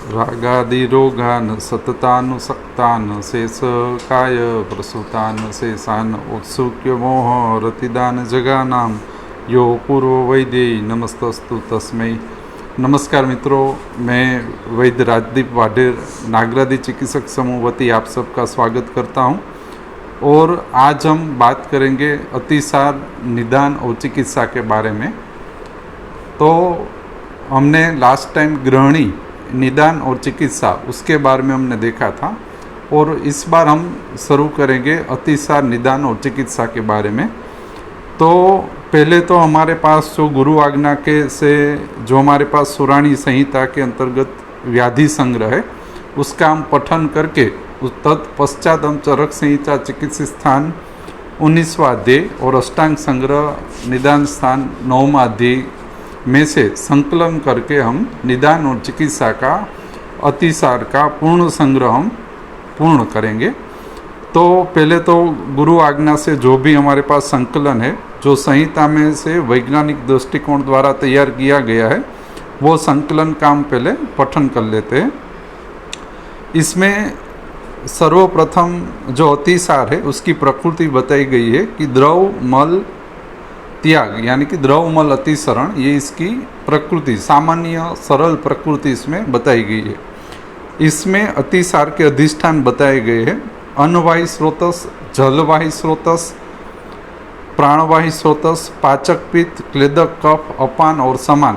रागादिरोगान् सततानुसक्तान् शेषकाय प्रसूतान् शेषान् उत्सुक्य मोहरतिदान जगानां यो पूर्व वैद्य नमस्तस्तु तस्मै। नमस्कार मित्रों, मैं वैद्य राजदीप वाडेर नागरादी चिकित्सक समूह वती आप सबका स्वागत करता हूं। और आज हम बात करेंगे अतिसार निदान और चिकित्सा के बारे में। तो हमने लास्ट टाइम ग्रहणी निदान और चिकित्सा उसके बारे में हमने देखा था, और इस बार हम शुरू करेंगे अतिसार निदान और चिकित्सा के बारे में। तो पहले तो हमारे पास जो गुरु आज्ञा के से जो हमारे पास सुराणी संहिता के अंतर्गत व्याधि संग्रह है उसका हम पठन करके तत्पश्चात हम चरक संहिता चिकित्सा स्थान 19वां अध्याय और अष्टांग संग्रह निदान स्थान 9वां अध्याय में से संकलन करके हम निदान और चिकित्सा का अतिसार का पूर्ण संग्रह हम पूर्ण करेंगे। तो पहले तो गुरु आज्ञा से जो भी हमारे पास संकलन है, जो संहिता में से वैज्ञानिक दृष्टिकोण द्वारा तैयार किया गया है, वो संकलन का हम पहले पठन कर लेते हैं। इसमें सर्वप्रथम जो अतिसार है उसकी प्रकृति बताई गई है कि द्रव मल त्याग यानी कि द्रव मल अतिसरण, ये इसकी प्रकृति सामान्य सरल प्रकृति इसमें बताई गई है। इसमें अतिसार के अधिष्ठान बताए गए हैं अन्नवाही स्रोतस, जलवाही स्रोतस, प्राणवाही स्रोतस, पाचक पित्त, क्लेदक, कफ, अपान और समान।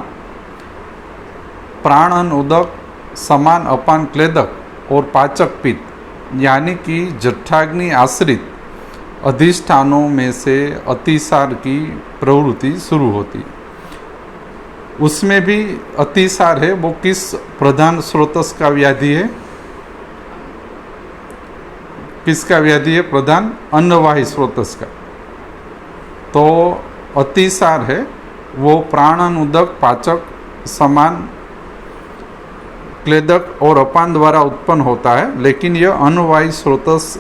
प्राणन उदक, समान, अपान, क्लेदक और पाचक पित्त यानी कि जठराग्नि आश्रित अधिष्ठानों में से अतिसार की प्रवृत्ति शुरू होती। उसमें भी अतिसार है वो किस प्रधान स्रोतस का व्याधि है? किसका व्याधि है? प्रधान अन्नवाही स्रोतस का। तो अतिसार है वो प्राणन उदक, पाचक, समान, क्लेदक और अपान द्वारा उत्पन्न होता है, लेकिन यह अन्नवाही स्रोतस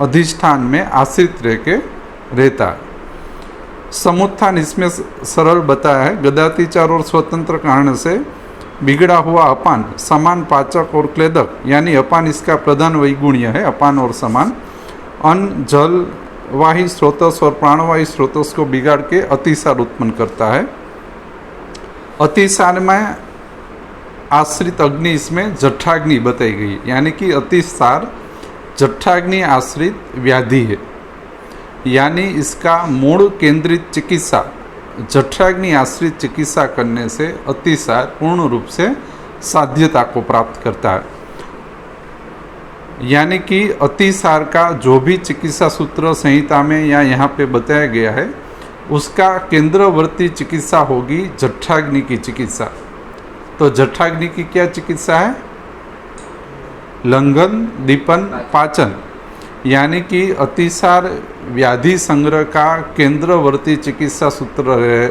अधिष्ठान में आश्रित रह के रहता है। समुत्थान इसमें सरल बताया है। गदातिचार और स्वतंत्र कारण से बिगड़ा हुआ अपान, समान, पाचक और क्लेदक यानी अपान इसका प्रधान वैगुण्य है, अपान और समान। अन्न, जल वाही स्रोतस और प्राणवाही स्रोतस को बिगाड़ के अतिसार उत्पन्न करता है। अतिसार में आश्रित अग्नि इसमें जठराग्नि बताई गई, यानी कि अतिसार जठराग्नि आश्रित व्याधि है, यानी इसका मूल केंद्रित चिकित्सा जठराग्नि आश्रित चिकित्सा करने से अतिसार पूर्ण रूप से साध्यता को प्राप्त करता है। यानी कि अतिसार का जो भी चिकित्सा सूत्र संहिता में या यहाँ पे बताया गया है उसका केंद्रवर्ती चिकित्सा होगी जठराग्नि की चिकित्सा। तो जठराग्नि की क्या चिकित्सा है? लंघन, दीपन, पाचन, यानी कि अतिसार व्याधि संग्रह का केंद्रवर्ती चिकित्सा सूत्र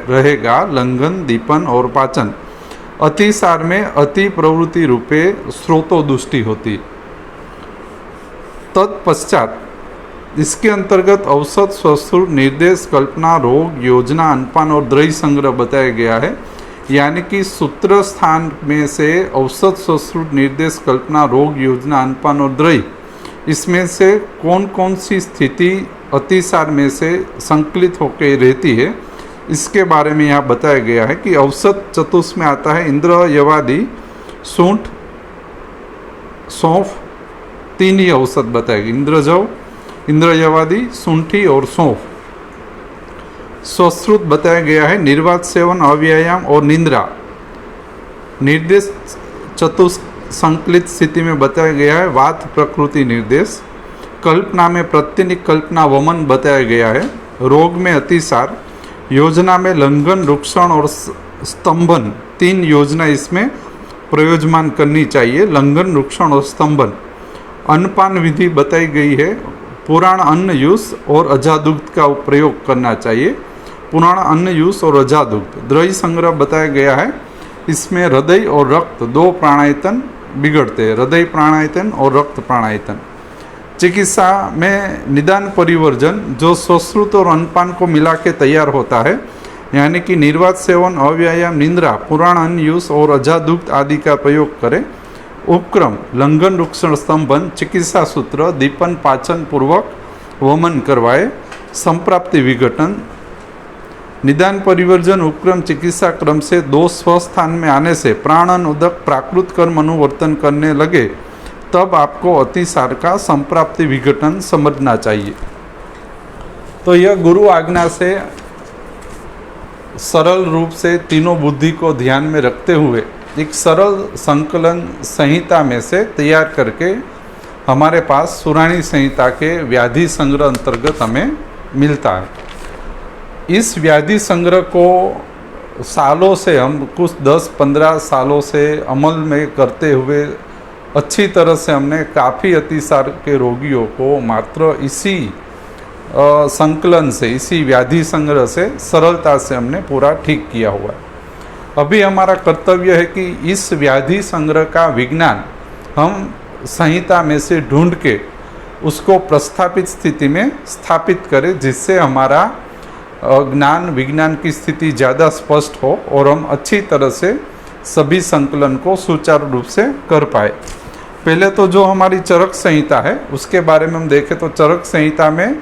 रहेगा लंघन, दीपन और पाचन। अतिसार में अति प्रवृत्ति रूपे स्रोतोदुष्टि होती। तत्पश्चात इसके अंतर्गत औसत, स्वश्रुत, निर्देश, कल्पना, रोग, योजना, अनपान और द्रव्य संग्रह बताया गया है। यानी कि सूत्र स्थान में से औसत, स्वश्रुत, निर्देश, कल्पना, रोग, योजना, अनपान और द्रव्य, इसमें से कौन कौन सी स्थिति अतिसार में से संकलित होकर रहती है इसके बारे में यहाँ बताया गया है कि औसत चतुष में आता है इंद्र, यवादि, सूंठ, सौंफ, तीन ही औसत बताएगी। इंद्रजव, इंद्र, यवादि, सूंठी और सौंफ। स्वश्रुत बताया गया है निर्वात सेवन, अव्यायाम और निंद्रा। निर्देश चतुष संकलित स्थिति में बताया गया है वात प्रकृति निर्देश। कल्पना में प्रत्यनिक कल्पना वमन बताया गया है। रोग में अतिसार। योजना में लंघन, रुक्षण और स्तंभन, तीन योजना इसमें प्रयोजमान करनी चाहिए, लंघन, रुक्षण और स्तंभन। अन्नपान विधि बताई गई है। पुराण अन्न यूस और अजादुग्ध का प्रयोग करना चाहिए। पुराण अन्न यूस और अजादुग्ध। द्रव्य संग्रह बताया गया है। इसमें हृदय और रक्त दो प्राणायतन बिगड़ते हैं, हृदय प्राणायतन और रक्त प्राणायतन। चिकित्सा में निदान परिवर्जन जो स्वश्रुत और अन्नपान को मिला के तैयार होता है, यानी कि निर्वात सेवन, अव्यायाम, निंद्रा, पुराण अन्न यूस और अजादुग्ध आदि का प्रयोग करें। उपक्रम, लंघन, रुक्षण, स्तंभन, चिकित्सा सूत्र, दीपन, पाचन पूर्वक वमन करवाए, संप्राप्ति विघटन, निदान, परिवर्जन, उपक्रम, चिकित्सा क्रम से दोष स्वस्थान में आने से प्राणन, उदक, प्राकृत कर्म अनुवर्तन करने लगे, तब आपको अतिसार का संप्राप्ति विघटन समझना चाहिए। तो यह गुरु आज्ञा से सरल रूप से तीनों बुद्धि को ध्यान में रखते हुए एक सरल संकलन संहिता में से तैयार करके हमारे पास सुराणी संहिता के व्याधि संग्रह अंतर्गत हमें मिलता है। इस व्याधि संग्रह को सालों से, हम कुछ 10-15 सालों से अमल में करते हुए अच्छी तरह से हमने काफ़ी अतिसार के रोगियों को मात्र इसी संकलन से, इसी व्याधि संग्रह से सरलता से हमने पूरा ठीक किया हुआ है। अभी हमारा कर्तव्य है कि इस व्याधि संग्रह का विज्ञान हम संहिता में से ढूंढ के उसको प्रस्थापित स्थिति में स्थापित करें, जिससे हमारा ज्ञान विज्ञान की स्थिति ज़्यादा स्पष्ट हो और हम अच्छी तरह से सभी संकलन को सुचारू रूप से कर पाए। पहले तो जो हमारी चरक संहिता है उसके बारे में हम देखें तो चरक संहिता में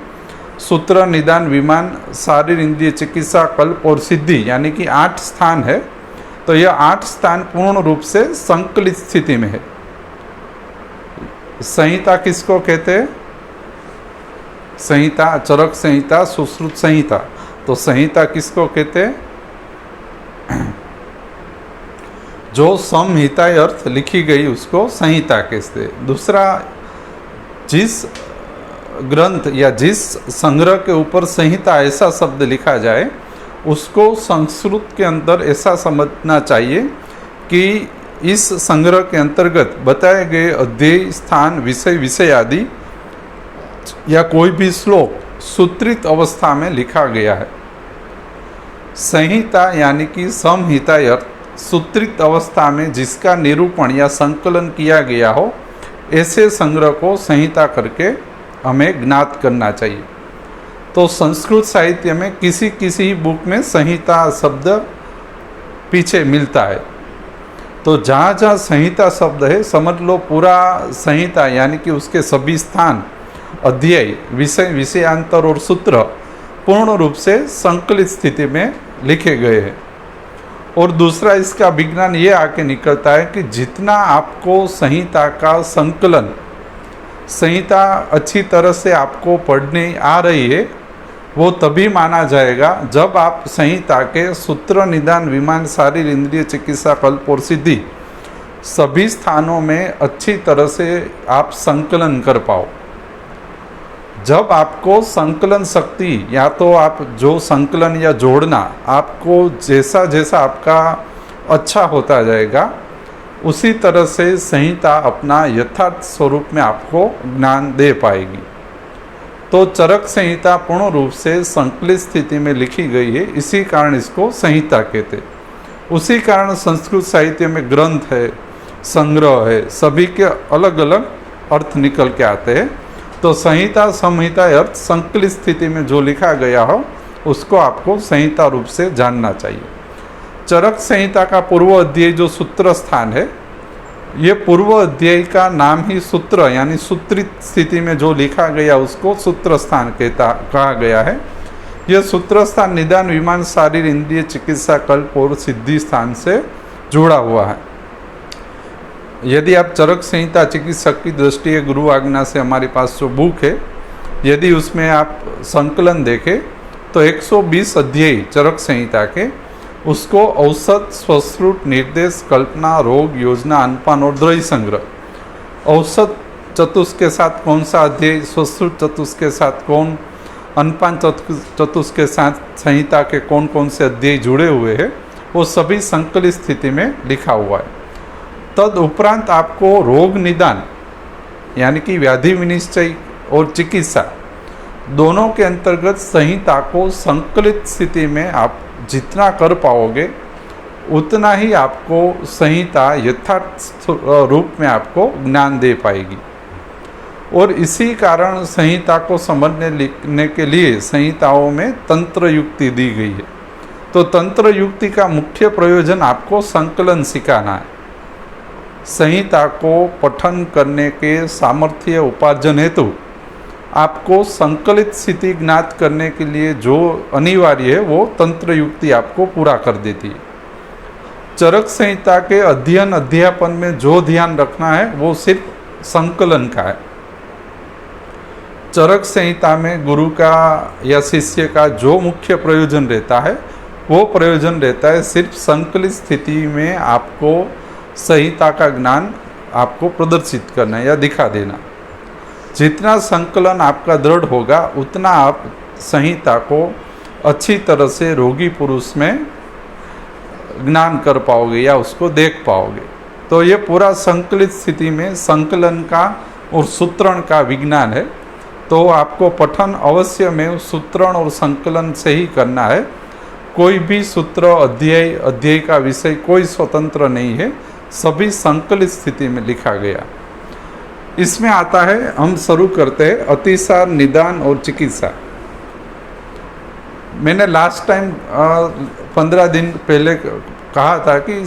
सूत्र, निदान, विमान, शारीर, इंद्रिय, चिकित्सा, कल्प और सिद्धि यानी कि 8 स्थान है। तो यह 8 स्थान पूर्ण रूप से संकलित स्थिति में है। संहिता किसको कहते हैं? संहिता, चरक संहिता, सुश्रुत संहिता। तो संहिता किसको कहते हैं? जो संहिता अर्थ लिखी गई उसको संहिता कहते हैं। दूसरा, जिस ग्रंथ या जिस संग्रह के ऊपर संहिता ऐसा शब्द लिखा जाए उसको संस्कृत के अंदर ऐसा समझना चाहिए कि इस संग्रह के अंतर्गत बताए गए अध्याय, स्थान, विषय आदि या कोई भी श्लोक सूत्रित अवस्था में लिखा गया है। संहिता यानी कि संहिता अर्थ सूत्रित अवस्था में जिसका निरूपण या संकलन किया गया हो, ऐसे संग्रह को संहिता करके हमें ज्ञात करना चाहिए। तो संस्कृत साहित्य में किसी किसी बुक में संहिता शब्द पीछे मिलता है। तो जहाँ जहाँ संहिता शब्द है समझ लो पूरा संहिता यानी कि उसके सभी स्थान, अध्याय, विषय, विषयांतर और सूत्र पूर्ण रूप से संकलित स्थिति में लिखे गए हैं। और दूसरा इसका विज्ञान ये आके निकलता है कि जितना आपको संहिता का संकलन, संहिता अच्छी तरह से आपको पढ़ने आ रही है, वो तभी माना जाएगा जब आप संहिता के सूत्र, निदान, विमान, शारीर, इंद्रिय, चिकित्सा, कल्प और सिद्धि सभी स्थानों में अच्छी तरह से आप संकलन कर पाओ। जब आपको संकलन शक्ति या तो आप जो संकलन या जोड़ना आपको जैसा जैसा आपका अच्छा होता जाएगा उसी तरह से संहिता अपना यथार्थ स्वरूप में आपको ज्ञान दे पाएगी। तो चरक संहिता पूर्ण रूप से संकलित स्थिति में लिखी गई है, इसी कारण इसको संहिता कहते। उसी कारण संस्कृत साहित्य में ग्रंथ है, संग्रह है, सभी के अलग अलग अर्थ निकल के आते हैं। तो संहिता, संहिता अर्थ संकलित स्थिति में जो लिखा गया हो उसको आपको संहिता रूप से जानना चाहिए। चरक संहिता का पूर्व अध्याय जो सूत्र स्थान है, ये पूर्व अध्याय का नाम ही सूत्र यानी सूत्रित स्थिति में जो लिखा गया उसको सूत्र स्थान कहा गया है। यह सूत्र स्थान निदान, विमान, शारीर, इंद्रिय, चिकित्सा, कल्प और सिद्धि स्थान से जुड़ा हुआ है। यदि आप चरक संहिता चिकित्सक की दृष्टि गुरु आज्ञा से हमारे पास जो बुक है, यदि उसमें आप संकलन देखें तो 120 अध्याय चरक संहिता के, उसको औसत, स्वश्रुत, निर्देश, कल्पना, रोग, योजना, अनपान और द्रव्य संग्रह, औसत चतुष्क के साथ कौन सा अध्याय, स्वश्रुत चतुष्क के साथ कौन, अनपान चतुष्क के साथ संहिता के कौन कौन से अध्याय जुड़े हुए हैं, वो सभी संकलित स्थिति में लिखा हुआ है। तद उपरांत आपको रोग निदान यानी कि व्याधि विनिश्चय और चिकित्सा दोनों के अंतर्गत संहिता को संकलित स्थिति में आप जितना कर पाओगे उतना ही आपको संहिता यथार्थ रूप में आपको ज्ञान दे पाएगी। और इसी कारण संहिता को समझने लिखने के लिए संहिताओं में तंत्र युक्ति दी गई है। तो तंत्र युक्ति का मुख्य प्रयोजन आपको संकलन सिखाना है। संहिता को पठन करने के सामर्थ्य उपार्जन हेतु आपको संकलित स्थिति ज्ञात करने के लिए जो अनिवार्य है वो तंत्र युक्ति आपको पूरा कर देती है। चरक संहिता के अध्ययन अध्यापन में जो ध्यान रखना है वो सिर्फ संकलन का है। चरक संहिता में गुरु का या शिष्य का जो मुख्य प्रयोजन रहता है वो प्रयोजन रहता है सिर्फ संकलित स्थिति में आपको संहिता का ज्ञान आपको प्रदर्शित करना या दिखा देना। जितना संकलन आपका दृढ़ होगा उतना आप संहिता को अच्छी तरह से रोगी पुरुष में ज्ञान कर पाओगे या उसको देख पाओगे। तो ये पूरा संकलित स्थिति में संकलन का और सूत्रण का विज्ञान है। तो आपको पठन अवश्य में सूत्रण और संकलन से ही करना है। कोई भी सूत्र अध्याय का विषय कोई स्वतंत्र नहीं है, सभी संकलित स्थिति में लिखा गया। इसमें आता है, हम शुरू करते हैं अतिसार, निदान और चिकित्सा। मैंने लास्ट टाइम 15 दिन पहले कहा था कि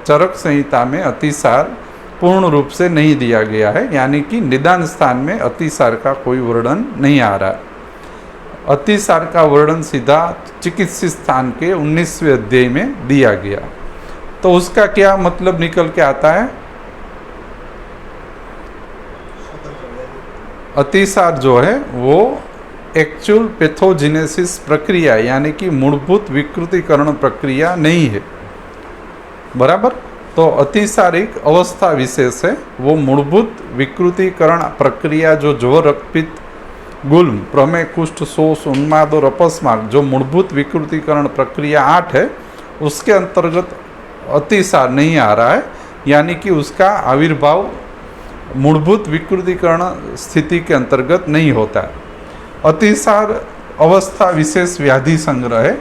चरक संहिता में अतिसार पूर्ण रूप से नहीं दिया गया है, यानी कि निदान स्थान में अतिसार का कोई वर्णन नहीं आ रहा है। अतिसार का वर्णन सीधा चिकित्सित स्थान के 19वें अध्याय में दिया गया। तो उसका क्या मतलब निकल के आता है? अतिसार जो है वो एक्चुअल पैथोजेनेसिस प्रक्रिया यानी कि मूलभूत विकृतिकरण प्रक्रिया नहीं है, बराबर। तो अतिसारिक अवस्था विशेष है, वो मूलभूत विकृतिकरण प्रक्रिया जो ज्वर, रक्तपित्त, गुल्म, प्रमेय, कुष्ठ, शोष, उन्माद और अपस्मार जो मूलभूत विकृतिकरण प्रक्रिया 8 है, उसके अंतर्गत अतिसार नहीं आ रहा है, यानी कि उसका आविर्भाव मूलभूत विकृतिकरण स्थिति के अंतर्गत नहीं होता है। अतिसार अवस्था विशेष व्याधि संग्रह है।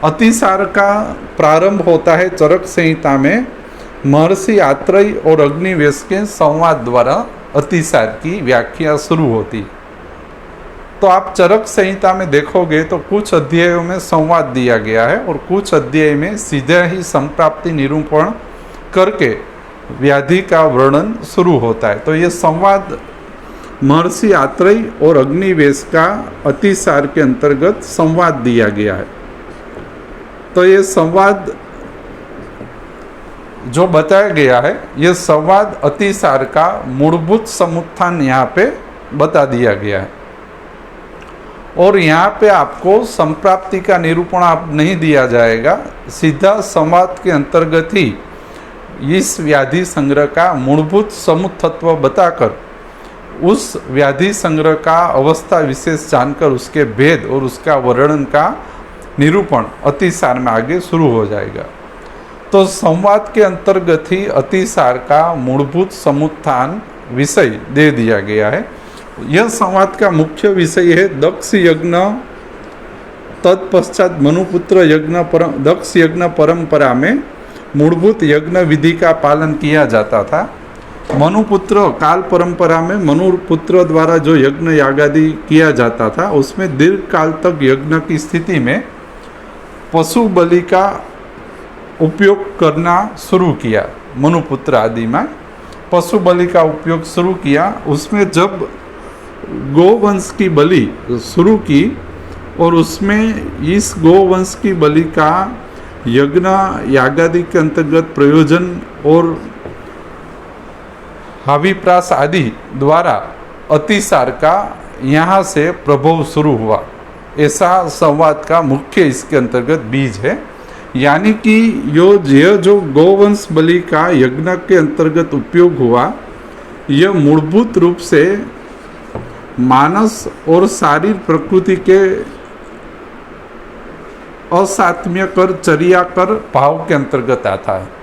अतिसार का प्रारंभ होता है चरक संहिता में महर्षि आत्रेय और अग्निवेश के संवाद द्वारा अतिसार की व्याख्या शुरू होती। तो आप चरक संहिता में देखोगे तो कुछ अध्यायों में संवाद दिया गया है और कुछ अध्याय में सीधे ही संप्राप्ति निरूपण करके व्याधि का वर्णन शुरू होता है। तो ये संवाद महर्षि आत्रेय और अग्निवेश का अतिसार के अंतर्गत संवाद दिया गया है। तो ये संवाद जो बताया गया है, ये संवाद अतिसार का मूलभूत समुत्थान यहाँ पे बता दिया गया है। और यहाँ पे आपको संप्राप्ति का निरूपण आप नहीं दिया जाएगा, सीधा संवाद के अंतर्गत ही इस व्याधि संग्रह का मूलभूत समुत्तत्व बताकर उस व्याधि संग्रह का अवस्था विशेष जानकर उसके भेद और उसका वर्णन का निरूपण अतिसार में आगे शुरू हो जाएगा। तो संवाद के अंतर्गत ही अतिसार का मूलभूत समुत्थान विषय दे दिया गया है। यह संवाद का मुख्य विषय है दक्ष यज्ञ, तत्पश्चात मनुपुत्र यज्ञ। दक्ष यज्ञ परंपरा में मूलभूत यज्ञ विधि का पालन किया जाता था। मनुपुत्र काल परंपरा में मनुपुत्र द्वारा जो यज्ञ यागादि किया जाता था उसमें दीर्घ काल तक यज्ञ की स्थिति में पशु बलि का उपयोग करना शुरू किया। मनुपुत्र आदि में पशु बलि का उपयोग शुरू किया। उसमें जब गोवंश की बलि शुरू की और उसमें इस गोवंश की बलि का यज्ञ यागादि के अंतर्गत प्रयोजन और हाविप्रास आदि द्वारा अतिसार का यहाँ से प्रभाव शुरू हुआ। ऐसा संवाद का मुख्य इसके अंतर्गत बीज है, यानी कि यह जो गोवंश बलि का यज्ञ के अंतर्गत उपयोग हुआ, यह मूलभूत रूप से मानस और शारीर प्रकृति के असात्म्य कर चर्या कर भाव के अंतर्गत आता है।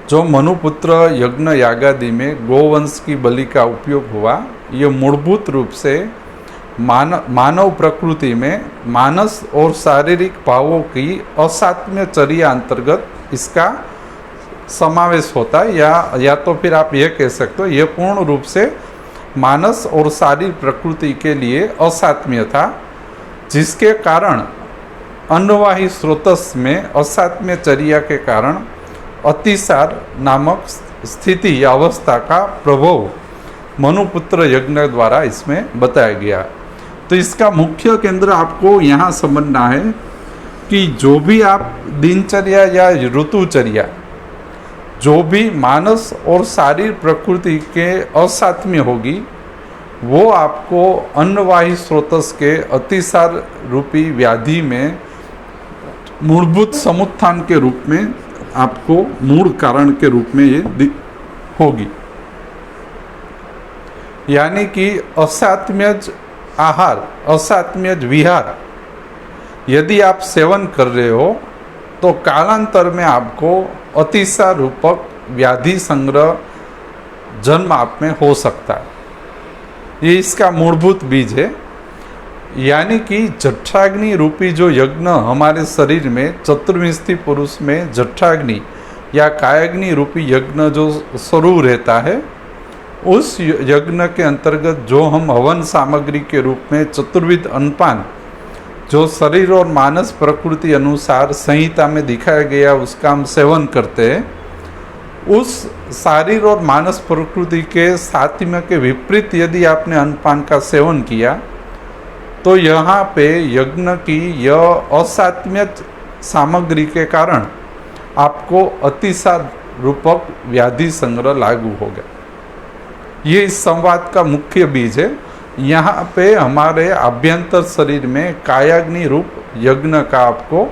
जो मनुपुत्र यज्ञ यागादि में गोवंश की बलि का उपयोग हुआ, ये मूलभूत रूप से मानव प्रकृति में मानस और शारीरिक भावों की असात्म्य चर्या अंतर्गत इसका समावेश होता है, या तो फिर आप यह कह सकते हो यह पूर्ण रूप से मानस और शारीरिक प्रकृति के लिए असात्म्य था, जिसके कारण अन्नवाही स्रोतस में असात्म्य चर्या के कारण अतिसार नामक स्थिति या अवस्था का प्रभाव मनुपुत्र यज्ञ द्वारा इसमें बताया गया। तो इसका मुख्य केंद्र आपको यहाँ समझना है कि जो भी आप दिनचर्या या ऋतुचर्या, जो भी मानस और शारीर प्रकृति के असात्म्य होगी, वो आपको अन्नवाही स्रोतस के अतिसार रूपी व्याधि में मूलभूत समुत्थान के रूप में, आपको मूल कारण के रूप में ये होगी। यानी कि असात्म्यज आहार, असात्म्यज विहार यदि आप सेवन कर रहे हो तो कालांतर में आपको अतिसार रूपक व्याधि संग्रह जन्म आप में हो सकता है। ये इसका मूलभूत बीज है। यानी कि जठराग्नि रूपी जो यज्ञ हमारे शरीर में, चतुर्विंशति पुरुष में जठराग्नि या कायाग्नि रूपी यज्ञ जो शुरू रहता है, उस यज्ञ के अंतर्गत जो हम हवन सामग्री के रूप में चतुर्विध अन्नपान, जो शरीर और मानस प्रकृति अनुसार संहिता में दिखाया गया, उसका हम सेवन करते हैं, उस शारीर और मानस प्रकृति के सात्म्य के विपरीत यदि आपने अन्नपान का सेवन किया तो यहाँ पे यज्ञ की यह असात्म्य सामग्री के कारण आपको अतिसार रूपक व्याधि संग्रह लागू होगा। ये इस संवाद का मुख्य बीज है। यहाँ पे हमारे आभ्यंतर शरीर में कायाग्नि रूप यज्ञ का आपको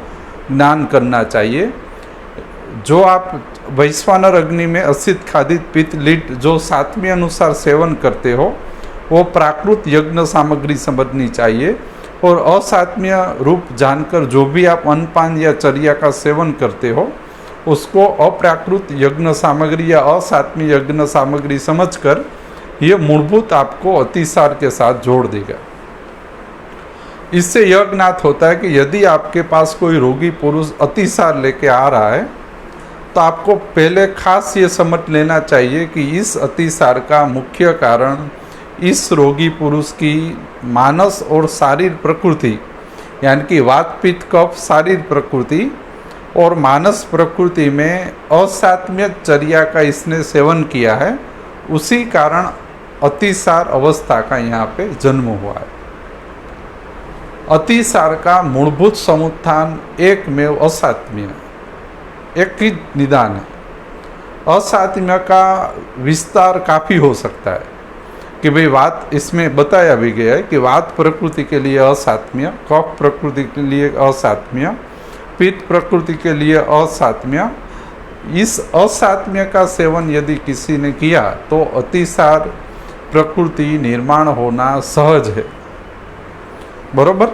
ज्ञान करना चाहिए। जो आप वैश्वानर अग्नि में असित खादित पित्त लिट जो सात्म्य अनुसार सेवन करते हो, वो प्राकृत यज्ञ सामग्री समझनी चाहिए। और असात्म्य रूप जानकर जो भी आप अन्नपान या चर्या का सेवन करते हो, उसको अप्राकृत यज्ञ सामग्री या असात्म्य यज्ञ सामग्री समझकर ये मूलभूत आपको अतिसार के साथ जोड़ देगा। इससे यह ज्ञात होता है कि यदि आपके पास कोई रोगी पुरुष अतिसार लेके आ रहा है तो आपको पहले खास ये समझ लेना चाहिए कि इस अतिसार का मुख्य कारण इस रोगी पुरुष की मानस और शारीर प्रकृति, यानी कि वात पित्त कफ शारीर प्रकृति और मानस प्रकृति में असात्म्य चर्या का इसने सेवन किया है, उसी कारण अतिसार अवस्था का यहाँ पे जन्म हुआ है। अतिसार का मूलभूत समुत्थान एक में असात्म्य, एक ही निदान है। असात्म्य का विस्तार काफ़ी हो सकता है कि भाई वात, इसमें बताया भी गया है कि वात प्रकृति के लिए असात्म्य, कफ प्रकृति के लिए असात्म्य, पित्त प्रकृति के लिए असात्म्य। इस असात्म्य का सेवन यदि किसी ने किया तो अतिसार प्रकृति निर्माण होना सहज है। बरोबर।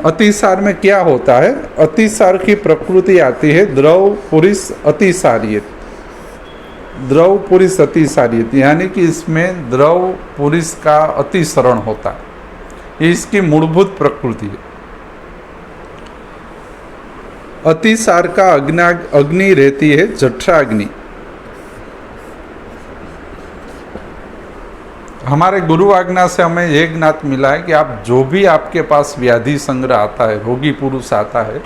अतिसार में क्या होता है? अतिसार की प्रकृति आती है द्रव पुरुष अतिसारियत, द्रव पुरुष अतिसारियत, यानी कि इसमें द्रव पुरुष का अतिसरण होता है। ये इसकी मूलभूत प्रकृति है। अतिसार का अग्नि रहती है जठराग्नि। हमारे गुरु आज्ञा से हमें एक ज्ञात मिला है कि आप जो भी आपके पास व्याधि संग्रह आता है, रोगी पुरुष आता है,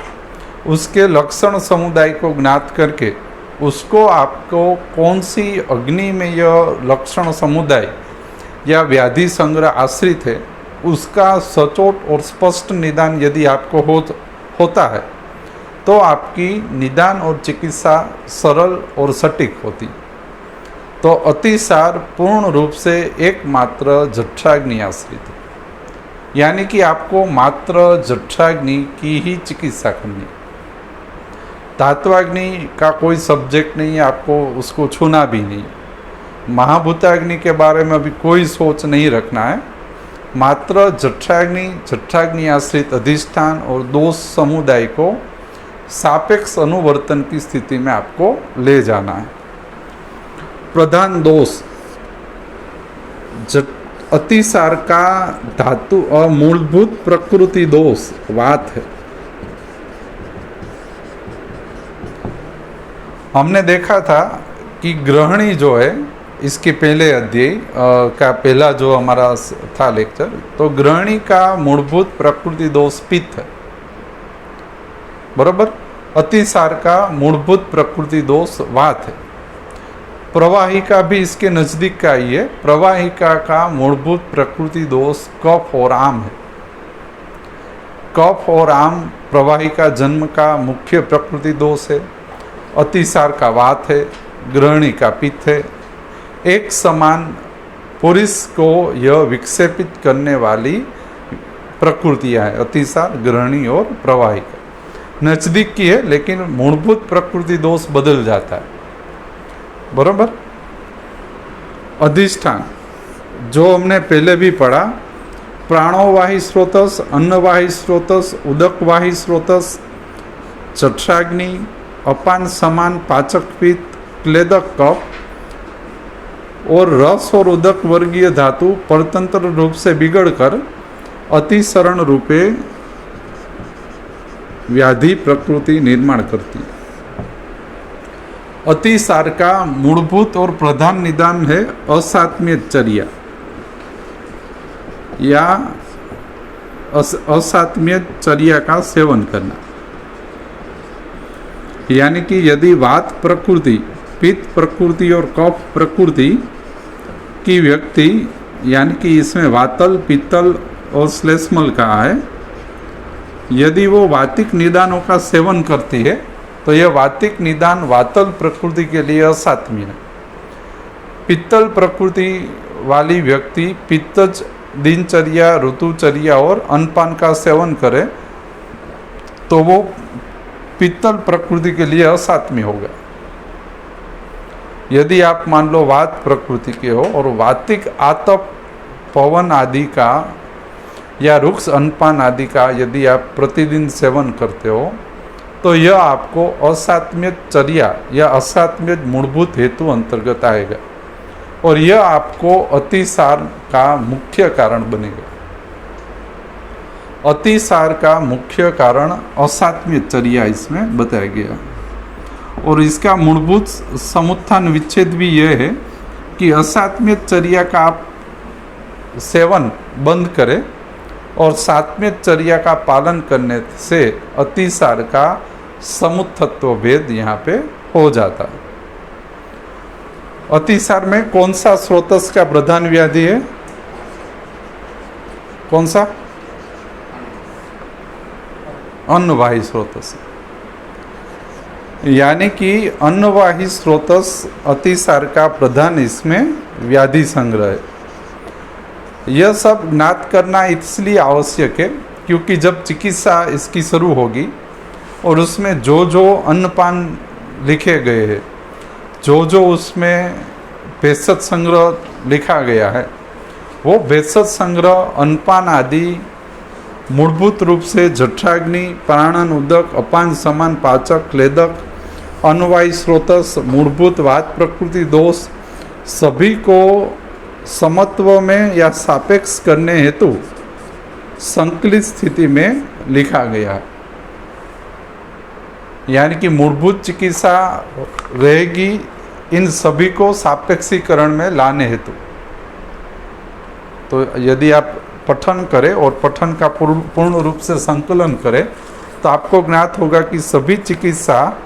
उसके लक्षण समुदाय को ज्ञात करके उसको आपको कौन सी अग्नि में यह लक्षण समुदाय या व्याधि संग्रह आश्रित है, उसका सचोट और स्पष्ट निदान यदि आपको होता है तो आपकी निदान और चिकित्सा सरल और सटीक होती। तो अतिसार पूर्ण रूप से एकमात्र जठराग्नि आश्रित है, यानी कि आपको मात्र जठराग्नि की ही चिकित्सा करनी है। धात्वाग्नि का कोई सब्जेक्ट नहीं है, आपको उसको छूना भी नहीं। महाभूताग्नि के बारे में अभी कोई सोच नहीं रखना है। मात्र जठराग्नि आश्रित अधिष्ठान और दोष समुदाय को सापेक्ष अनुवर्तन की स्थिति में आपको ले जाना है। प्रधान दोष अतिसार का धातु और मूलभूत प्रकृति दोष वात है। हमने देखा था कि ग्रहणी जो है, इसके पहले अध्याय का पहला जो हमारा था लेक्चर, तो ग्रहणी का मूलभूत प्रकृति दोष पित्त है। बरोबर। अतिसार का मूलभूत प्रकृति दोष वात है। प्रवाहिका भी इसके नजदीक का ही है। प्रवाहिका का मूलभूत प्रकृति दोष कफ और आम है। कफ और आम प्रवाहिका जन्म का मुख्य प्रकृति दोष है। अतिसार का वात है, ग्रहणी का पित्त है। एक समान पुरुष को यह विक्षेपित करने वाली प्रकृतियां है, अतिसार, ग्रहणी और प्रवाहिका। नजदीक की है लेकिन मूलभूत प्रकृति दोष बदल जाता है। बराबर। अधिष्ठान जो हमने पहले भी पढ़ा, प्राणोवाही स्रोतस, अन्नवाही स्रोतस, उदकवाही स्रोतस, चक्षाग्नि, अपान समान पाचक पित्त, क्लेदक कफ और रस और उदक वर्गीय धातु परतंत्र रूप से बिगड़कर अतिसरण रूपे व्याधि प्रकृति निर्माण करती है। अतिसार का मूलभूत और प्रधान निदान है असात्म्य चर्या या असात्म्य चर्या का सेवन करना। यानी कि यदि वात प्रकृति, पित्त प्रकृति और कफ प्रकृति की व्यक्ति, यानी कि इसमें वातल, पित्तल और श्लेष्मल कहा है, यदि वो वातिक निदानों का सेवन करती है तो यह वातिक निदान वातल प्रकृति के लिए असात्म्य है। पित्तल प्रकृति वाली व्यक्ति पित्तज दिनचर्या, ऋतुचर्या और अन्नपान का सेवन करे तो वो पित्तल प्रकृति के लिए असात्म्य होगा। यदि आप मान लो वात प्रकृति के हो और वातिक आतप, पवन आदि का या रुक्ष अन्नपान आदि का यदि आप प्रतिदिन सेवन करते हो तो यह आपको असात्म्य चर्या या असात्म्य मूलभूत हेतु अंतर्गत आएगा और यह आपको अतिसार का मुख्य कारण बनेगा। अतिसार का मुख्य कारण असात्म्य चर्या इसमें बताया गया और इसका मूलभूत समुत्थान विच्छेद भी यह है कि असात्म्य चर्या का आप सेवन बंद करें और सात्म्य चर्या का पालन करने से अतिसार का समुत्थत्व भेद यहाँ पे हो जाता है। अतिसार में कौन सा स्रोतस का प्रधान व्याधि है? कौन सा? अन्नवाही स्रोतस। यानी कि अन्नवाही स्रोतस अतिसार का प्रधान इसमें व्याधि संग्रह है। यह सब ज्ञात करना इसलिए आवश्यक है क्योंकि जब चिकित्सा इसकी शुरू होगी और उसमें जो जो अन्नपान लिखे गए हैं, जो जो उसमें भेषज संग्रह लिखा गया है, वो भेषज संग्रह अन्नपान आदि मूलभूत रूप से जठराग्नि, प्राणन, उदक, अपान समान पाचक, क्लेदक, अन्नवाही स्रोतस, मूलभूत वात प्रकृति दोष सभी को समत्व में या सापेक्ष करने हेतु संकलित स्थिति में लिखा गया है। यानी कि मूलभूत चिकित्सा रहेगी इन सभी को सापेक्षीकरण में लाने हेतु। तो यदि आप पठन करें और पठन का पूर्ण रूप से संकलन करें तो आपको ज्ञात होगा कि सभी चिकित्सा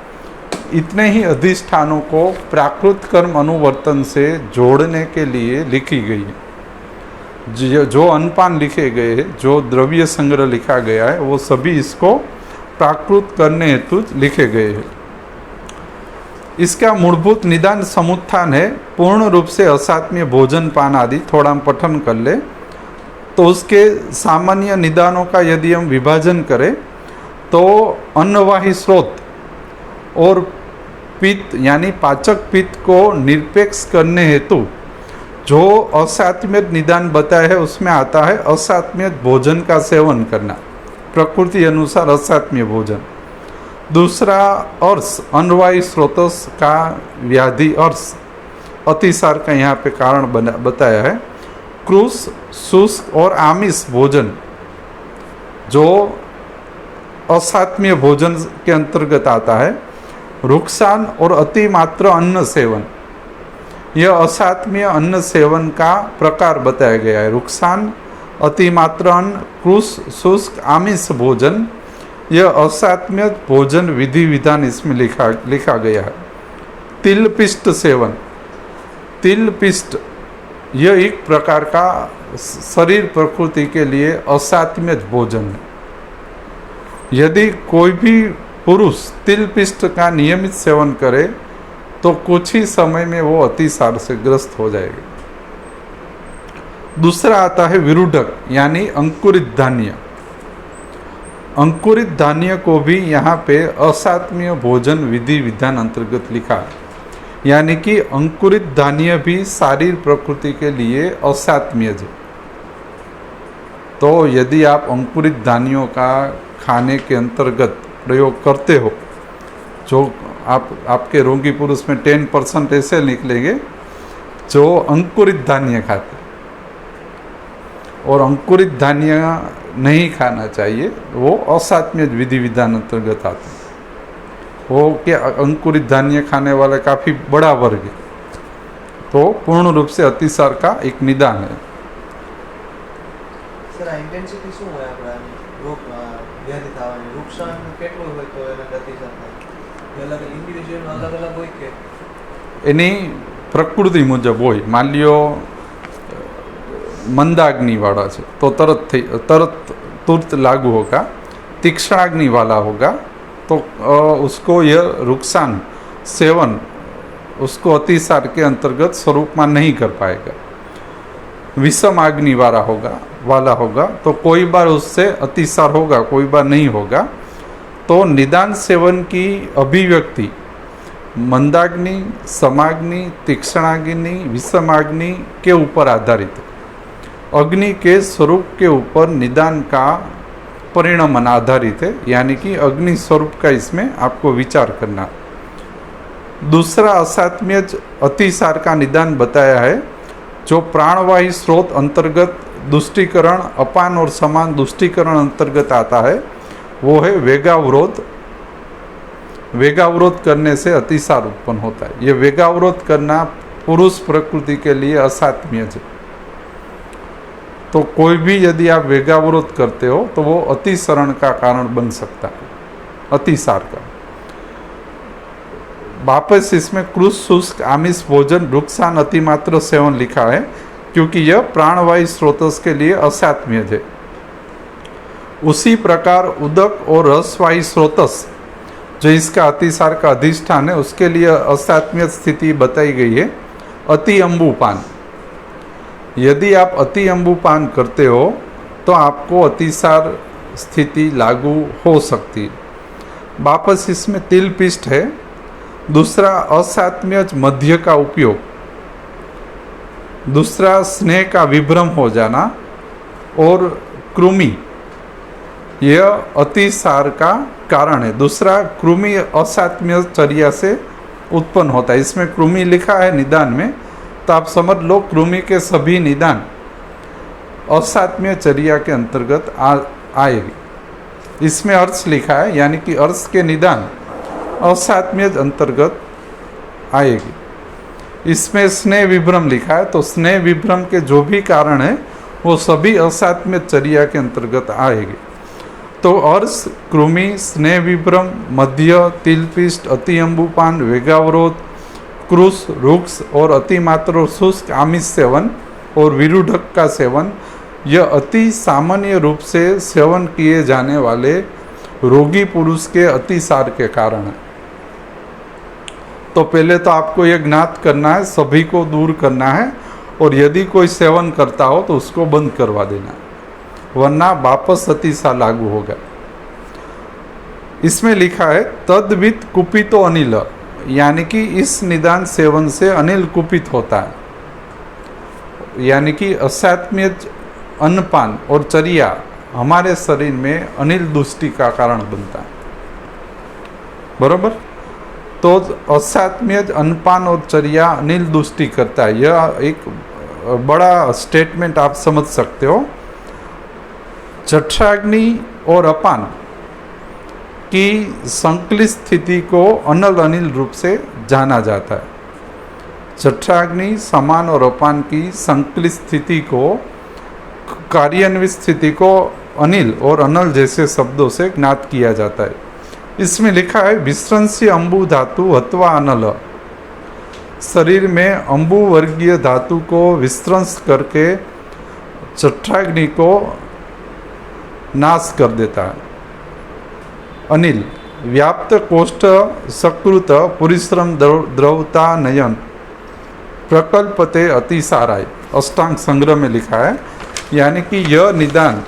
इतने ही अधिष्ठानों को प्राकृत कर्म अनुवर्तन से जोड़ने के लिए लिखी गई है। जो अन्नपान लिखे गए हैं, जो द्रव्य संग्रह लिखा गया है, वो सभी इसको प्राकृत करने हेतु लिखे गए हैं। इसका मूलभूत निदान समुत्थान है पूर्ण रूप से असात्म्य भोजन पान आदि। थोड़ा हम पठन कर ले तो उसके सामान्य निदानों का यदि हम विभाजन करें तो अन्नवाही स्रोत और पित्त यानी पाचक पित्त को निरपेक्ष करने हेतु जो असात्म्य निदान बताया है उसमें आता है असात्म्य भोजन का सेवन करना, प्रकृति अनुसार असात्म्य भोजन। दूसरा अर्श, अन्नवाही स्रोतस का व्याधि अर्श अतिसार का यहाँ पे कारण बताया है। क्रूस, शुष्क और आमिष भोजन जो असात्म्य भोजन के अंतर्गत आता है। रुक्सान और अतिमात्र अन्न सेवन, यह असात्म्य अन्न सेवन का प्रकार बताया गया है। रुक्सान, अतिमात्र अन्न, क्रूस, शुष्क, आमिष भोजन यह असात्म्य भोजन विधि विधान इसमें लिखा गया है। तिल पिष्ट सेवन, तिल पिष्ट यह एक प्रकार का शरीर प्रकृति के लिए असात्म्य भोजन है। यदि कोई भी पुरुष तिल पिष्ट का नियमित सेवन करे तो कुछ ही समय में वो अतिसार से ग्रस्त हो जाएगा। दूसरा आता है विरूढ़क यानी अंकुरित धान्य। अंकुरित धान्य को भी यहाँ पे असात्म्य भोजन विधि विधान अंतर्गत लिखा है, यानी कि अंकुरित धान्य भी शारीर प्रकृति के लिए असात्म्य है। तो यदि आप अंकुरित धान्यों का खाने के अंतर्गत प्रयोग करते हो, जो आपके रोगी पुरुष में 10% ऐसे निकलेंगे जो अंकुरित धान्य खाते, और अंकुरित धान्य नहीं खाना चाहिए, वो असात्म्य विधि विधान अंतर्गत आते हैं। वो क्या अंकुरित धान्य खाने वाला काफ़ी बड़ा वर्ग है, तो पूर्ण रूप से अतिसार का एक निदान है। सर, इंटेंसिटी શું હોય આપણા રોગ વ્યાધિ થવાની નુકસાન કેટલું હોય તો એને અતિસાર થાય? અલગ ઇન્ડિવિડ્યુઅલ અલગ અલગ હોય કે એની પ્રકૃતિ મુજબ હોય। मान લ્યો मंदाग्नि वाला है तो तरत तुरंत लागू होगा। तीक्ष्णाग्नि वाला होगा तो उसको यह रुकसान सेवन उसको अतिसार के अंतर्गत स्वरूप में नहीं कर पाएगा। विषम अग्नि वाला होगा तो कोई बार उससे अतिसार होगा, कोई बार नहीं होगा। तो निदान सेवन की अभिव्यक्ति मंदाग्नि, समाग्नि, तीक्ष्णाग्नि, विषमाग्नि के ऊपर आधारित है। अग्नि के स्वरूप के ऊपर निदान का परिणाम आधारित है, यानी कि अग्नि स्वरूप का इसमें आपको विचार करना। दूसरा असात्म्य अतिसार का निदान बताया है, जो प्राणवायु स्रोत अंतर्गत दुष्टीकरण, अपान और समान दुष्टीकरण अंतर्गत आता है, वो है वेगावरोध। वेगावरोध करने से अतिसार उत्पन्न होता है। ये वेगावरोध करना पुरुष प्रकृति के लिए असात्म्य है। तो कोई भी यदि आप वेगावरोध करते हो तो वो अतिसरण का कारण बन सकता है, अतिसार का। वापस इसमें क्रूस, शुष्क, आमिष भोजन, रुकसान, अतिमात्र सेवन लिखा है, क्योंकि यह प्राणवायु स्रोतस के लिए असात्म्य है। उसी प्रकार उदक और रसवायु स्रोतस जो इसका अतिसार का अधिष्ठान है, उसके लिए असात्म्य स्थिति बताई गई है, अति अम्बुपान। यदि आप अति अम्बुपान करते हो तो आपको अतिसार स्थिति लागू हो सकती है। वापस इसमें तिल पिष्ट है। दूसरा असात्म्य मध्य का उपयोग। दूसरा स्नेह का विभ्रम हो जाना और कृमि, यह अतिसार का कारण है। दूसरा कृमि असात्म्य चर्या से उत्पन्न होता है। इसमें कृमि लिखा है निदान में, तो आप समझ लो कृमि के सभी निदान असात्म्य चर्या के अंतर्गत आएगी। इसमें अर्थ लिखा है, यानी कि अर्थ के निदान असात्म्य अंतर्गत आएगी। इसमें स्नेह विभ्रम लिखा है, तो स्नेह विभ्रम के जो भी कारण है वो सभी असात्म्य चर्या के अंतर्गत आएगी। तो अर्श, कृमि, स्नेह विभ्रम, मध्य, तिलपिष्ट, अति अम्बुपान, वेगावरोध, क्रूस, रुक्स और अतिमात्र शुष्क आमिष सेवन और विरूढ़क का सेवन, यह अति सामान्य रूप से सेवन किए जाने वाले रोगी पुरुष के अतिसार के कारण है। तो पहले तो आपको यह ज्ञात करना है, सभी को दूर करना है, और यदि कोई सेवन करता हो तो उसको बंद करवा देना है, वरना वापस अतिसार लागू होगा। इसमें लिखा है तद्वित कुपितो अनिल, यानी कि इस निदान सेवन से अनिल कुपित होता है, यानी कि असात्म्य अन्नपान और चर्या हमारे शरीर में अनिल दुष्टि का कारण बनता है। बरोबर। तो असात्म्य अन्नपान और चर्या अनिल दुष्टि करता है, यह एक बड़ा स्टेटमेंट आप समझ सकते हो। जठराग्नि और अपान की संकलित स्थिति को अनल अनिल रूप से जाना जाता है। जठराग्नि, समान और अपान की संकलित स्थिति को, कार्यान्वित स्थिति को अनिल और अनल जैसे शब्दों से ज्ञात किया जाता है। इसमें लिखा है विस्रंसी अंबु धातु हत्वा अनल। शरीर में अंबु वर्गीय धातु को विस्रंस करके जठराग्नि को नाश कर देता है। अनिल व्याप्त कोष्ठ सकृत परिश्रम द्रवता नयन प्रकल्पते अतिसाराय अष्टांग संग्रह में लिखा है। यानी कि यह निदान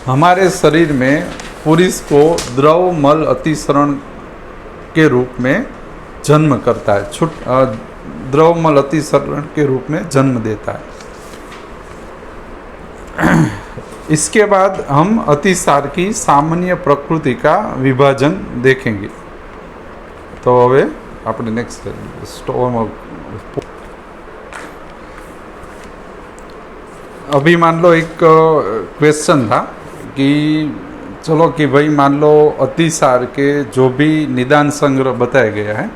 हमारे शरीर में पुरुष को द्रव मल अतिसरण के रूप में जन्म करता है, द्रव मल अतिसरण के रूप में जन्म देता है। इसके बाद हम अतिसार की सामान्य प्रकृति का विभाजन देखेंगे। तो હવે આપણે નેક્સ્ટ अभी मान लो एक क्वेश्चन था कि चलो कि भाई मान लो अतिसार के जो भी निदान संग्रह बताया गया है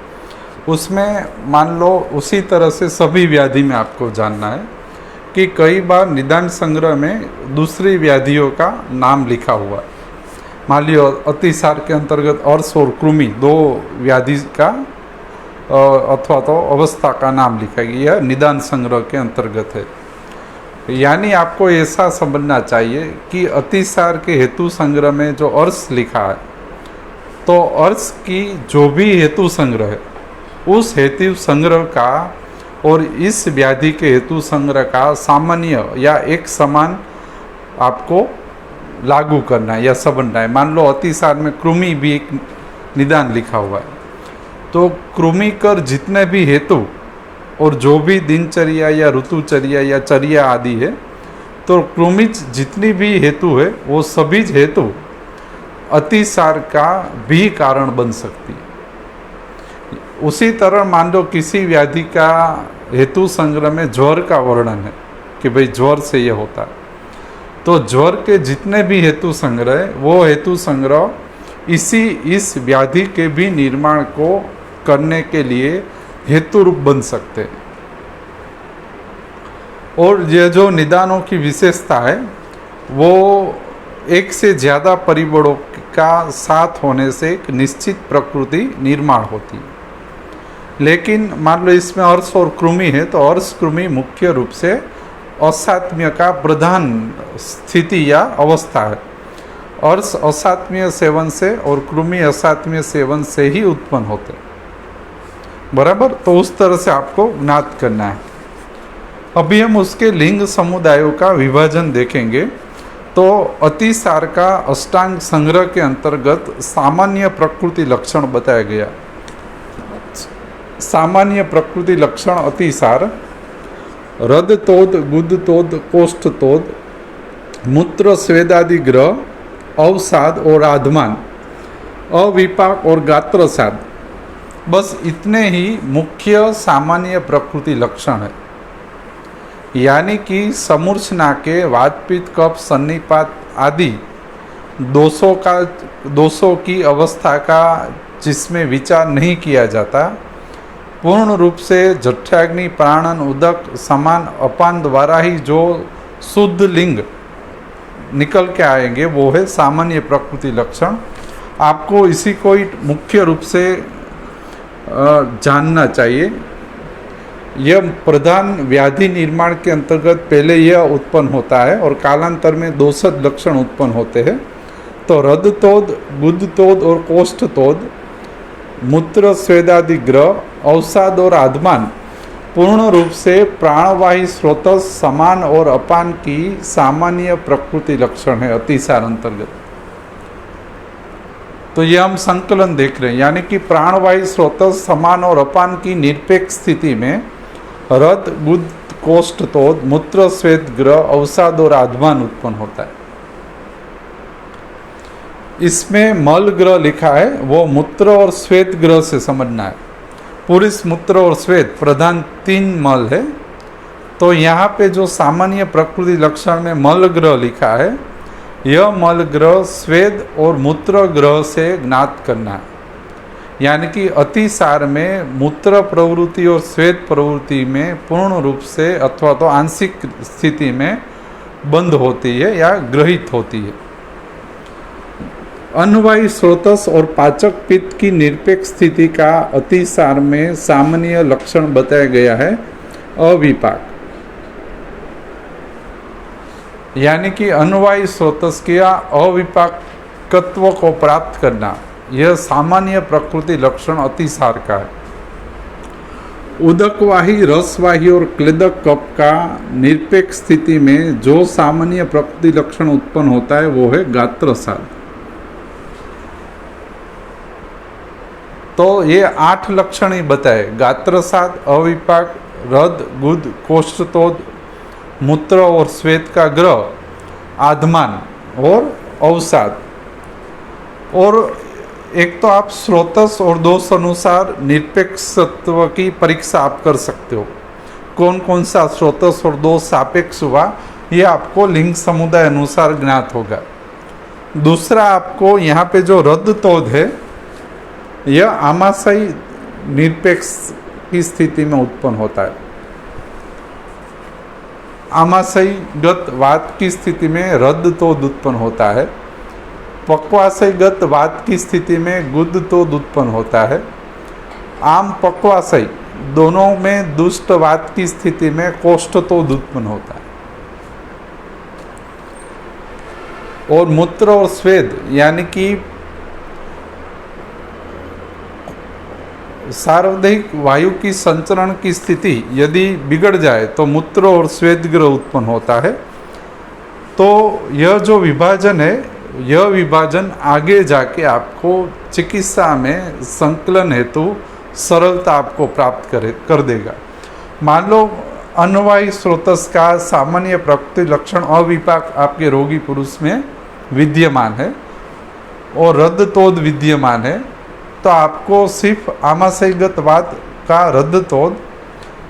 उसमें मान लो उसी तरह से सभी व्याधि में आपको जानना है कि कई बार निदान संग्रह में दूसरी व्याधियों का नाम लिखा हुआ है। मान लियो अतिसार के अंतर्गत अर्श और कृमि दो व्याधि का अथवा तो अवस्था का नाम लिखा गया, यह निदान संग्रह के अंतर्गत है। यानी आपको ऐसा समझना चाहिए कि अतिसार के हेतु संग्रह में जो अर्श लिखा है तो अर्श की जो भी हेतु संग्रह है उस हेतु संग्रह का और इस व्याधि के हेतु संग्रह का सामान्य या एक समान आपको लागू करना है या समझना है। मान लो अतिसार में कृमि भी एक निदान लिखा हुआ है तो कृमि कर जितने भी हेतु और जो भी दिनचर्या या ऋतुचर्या या चर्या आदि है तो कृमि जितनी भी हेतु है वो सभी हेतु अतिसार का भी कारण बन सकती है। उसी तरह मान लो किसी व्याधि का हेतु संग्रह में ज्वर का वर्णन है कि भाई ज्वर से ये होता है तो ज्वर के जितने भी हेतु संग्रह है वो हेतु संग्रह इस व्याधि के भी निर्माण को करने के लिए हेतु रूप बन सकते हैं। और ये जो निदानों की विशेषता है वो एक से ज़्यादा परिबलों का साथ होने से एक निश्चित प्रकृति निर्माण होती है। लेकिन मान लो इसमें अर्श और कृमि है तो अर्श कृमि मुख्य रूप से असात्म्य का प्रधान स्थिति या अवस्था है। अर्श असात्म्य सेवन से और कृमि असात्म्य सेवन से ही उत्पन्न होते हैं, बराबर। तो उस तरह से आपको ज्ञात करना है। अभी हम उसके लिंग समुदायों का विभाजन देखेंगे। तो अतिसार का अष्टांग संग्रह के अंतर्गत सामान्य प्रकृति लक्षण बताया गया। सामान्य प्रकृति लक्षण अतिसार रद तोद गुद तोद कोष्ठ तोद मूत्र स्वेदादि ग्रह अवसाद और आधमान अविपाक और गात्रसाद, बस इतने ही मुख्य सामान्य प्रकृति लक्षण है। यानी कि समूर्छना के वातपित्त कफ सन्निपात आदि दोषों की अवस्था का जिसमें विचार नहीं किया जाता, पूर्ण रूप से जठराग्नि प्राणन उदक समान अपान द्वारा ही जो शुद्ध लिंग निकल के आएंगे वो है सामान्य प्रकृति लक्षण। आपको इसी को मुख्य रूप से जानना चाहिए। यह प्रधान व्याधि निर्माण के अंतर्गत पहले यह उत्पन्न होता है और कालांतर में दोषद लक्षण उत्पन्न होते हैं। तो रदतोद गुदतोद और कोष्ठतोद मूत्र स्वेदादि ग्रह अवसाद और आधमान पूर्ण रूप से प्राणवाही स्रोतस समान और अपान की सामान्य प्रकृति लक्षण है अतिसार अंतर्गत। तो ये हम संकलन देख रहे हैं, यानी कि प्राणवाही स्रोतस समान और अपान की निरपेक्ष स्थिति में रद गुद कोष्ठतोद मूत्र स्वेद ग्रह अवसाद और आधमान उत्पन्न होता है। इसमें मल ग्रह लिखा है वो मूत्र और श्वेत ग्रह से समझना है। पुरुष मूत्र और श्वेत प्रधान 3 मल है। तो यहाँ पे जो सामान्य प्रकृति लक्षण में मल ग्रह लिखा है यह मल ग्रह श्वेत और मूत्र ग्रह से ज्ञात करना है। यानी कि अतिसार में मूत्र प्रवृत्ति और श्वेत प्रवृत्ति में पूर्ण रूप से अथवा तो आंशिक स्थिति में बंद होती है या ग्रहित होती है। अन्नवायु स्रोतस और पाचक पित्त की निरपेक्ष स्थिति का अतिसार में सामान्य लक्षण बताया गया है अविपाक, यानी कि अन्नवायु स्रोतस के अविपाकत्व को प्राप्त करना, यह सामान्य प्रकृति लक्षण अतिसार का है। उदकवाही, रसवाही और क्लेदक कप का निरपेक्ष स्थिति में जो सामान्य प्रकृति लक्षण उत्पन्न होता है वो है गात्रसाद। तो ये 8 लक्षण ही बताए: गात्रसाद, अविपाक, रद, गुद, कोष्ठतोद, मूत्र और श्वेत का ग्रह, आधमान और अवसाद। और एक तो आप स्रोतस और दोष अनुसार निरपेक्षत्व की परीक्षा आप कर सकते हो, कौन कौन सा स्रोतस और दोष सापेक्ष हुआ ये आपको लिंग समुदाय अनुसार ज्ञात होगा। दूसरा, आपको यहाँ पे जो रद तोद है यह आमाशय निरपेक्ष की स्थिति में उत्पन्न होता है। आमाशयगत वात की स्थिति में रद तोद उत्पन्न होता है, पक्वाशयगत वात की स्थिति में गुद तोद उत्पन्न होता है, आम पक्वाशय दोनों में दुष्ट वात की स्थिति में कोष्ठ तोद उत्पन्न होता है। और मूत्र और स्वेद यानी कि सार्वधिक वायु की संचरण की स्थिति यदि बिगड़ जाए तो मूत्र और श्वेत ग्रह उत्पन्न होता है। तो यह जो विभाजन है, यह विभाजन आगे जाके आपको चिकित्सा में संकलन हेतु सरलता आपको प्राप्त कर देगा। मान लो अन्नवायु स्रोतस का सामान्य प्रकृति लक्षण अविपाक आपके रोगी पुरुष में विद्यमान है और रद तोद विद्यमान है, तो आपको सिर्फ आमाशयगत वात का रद तोद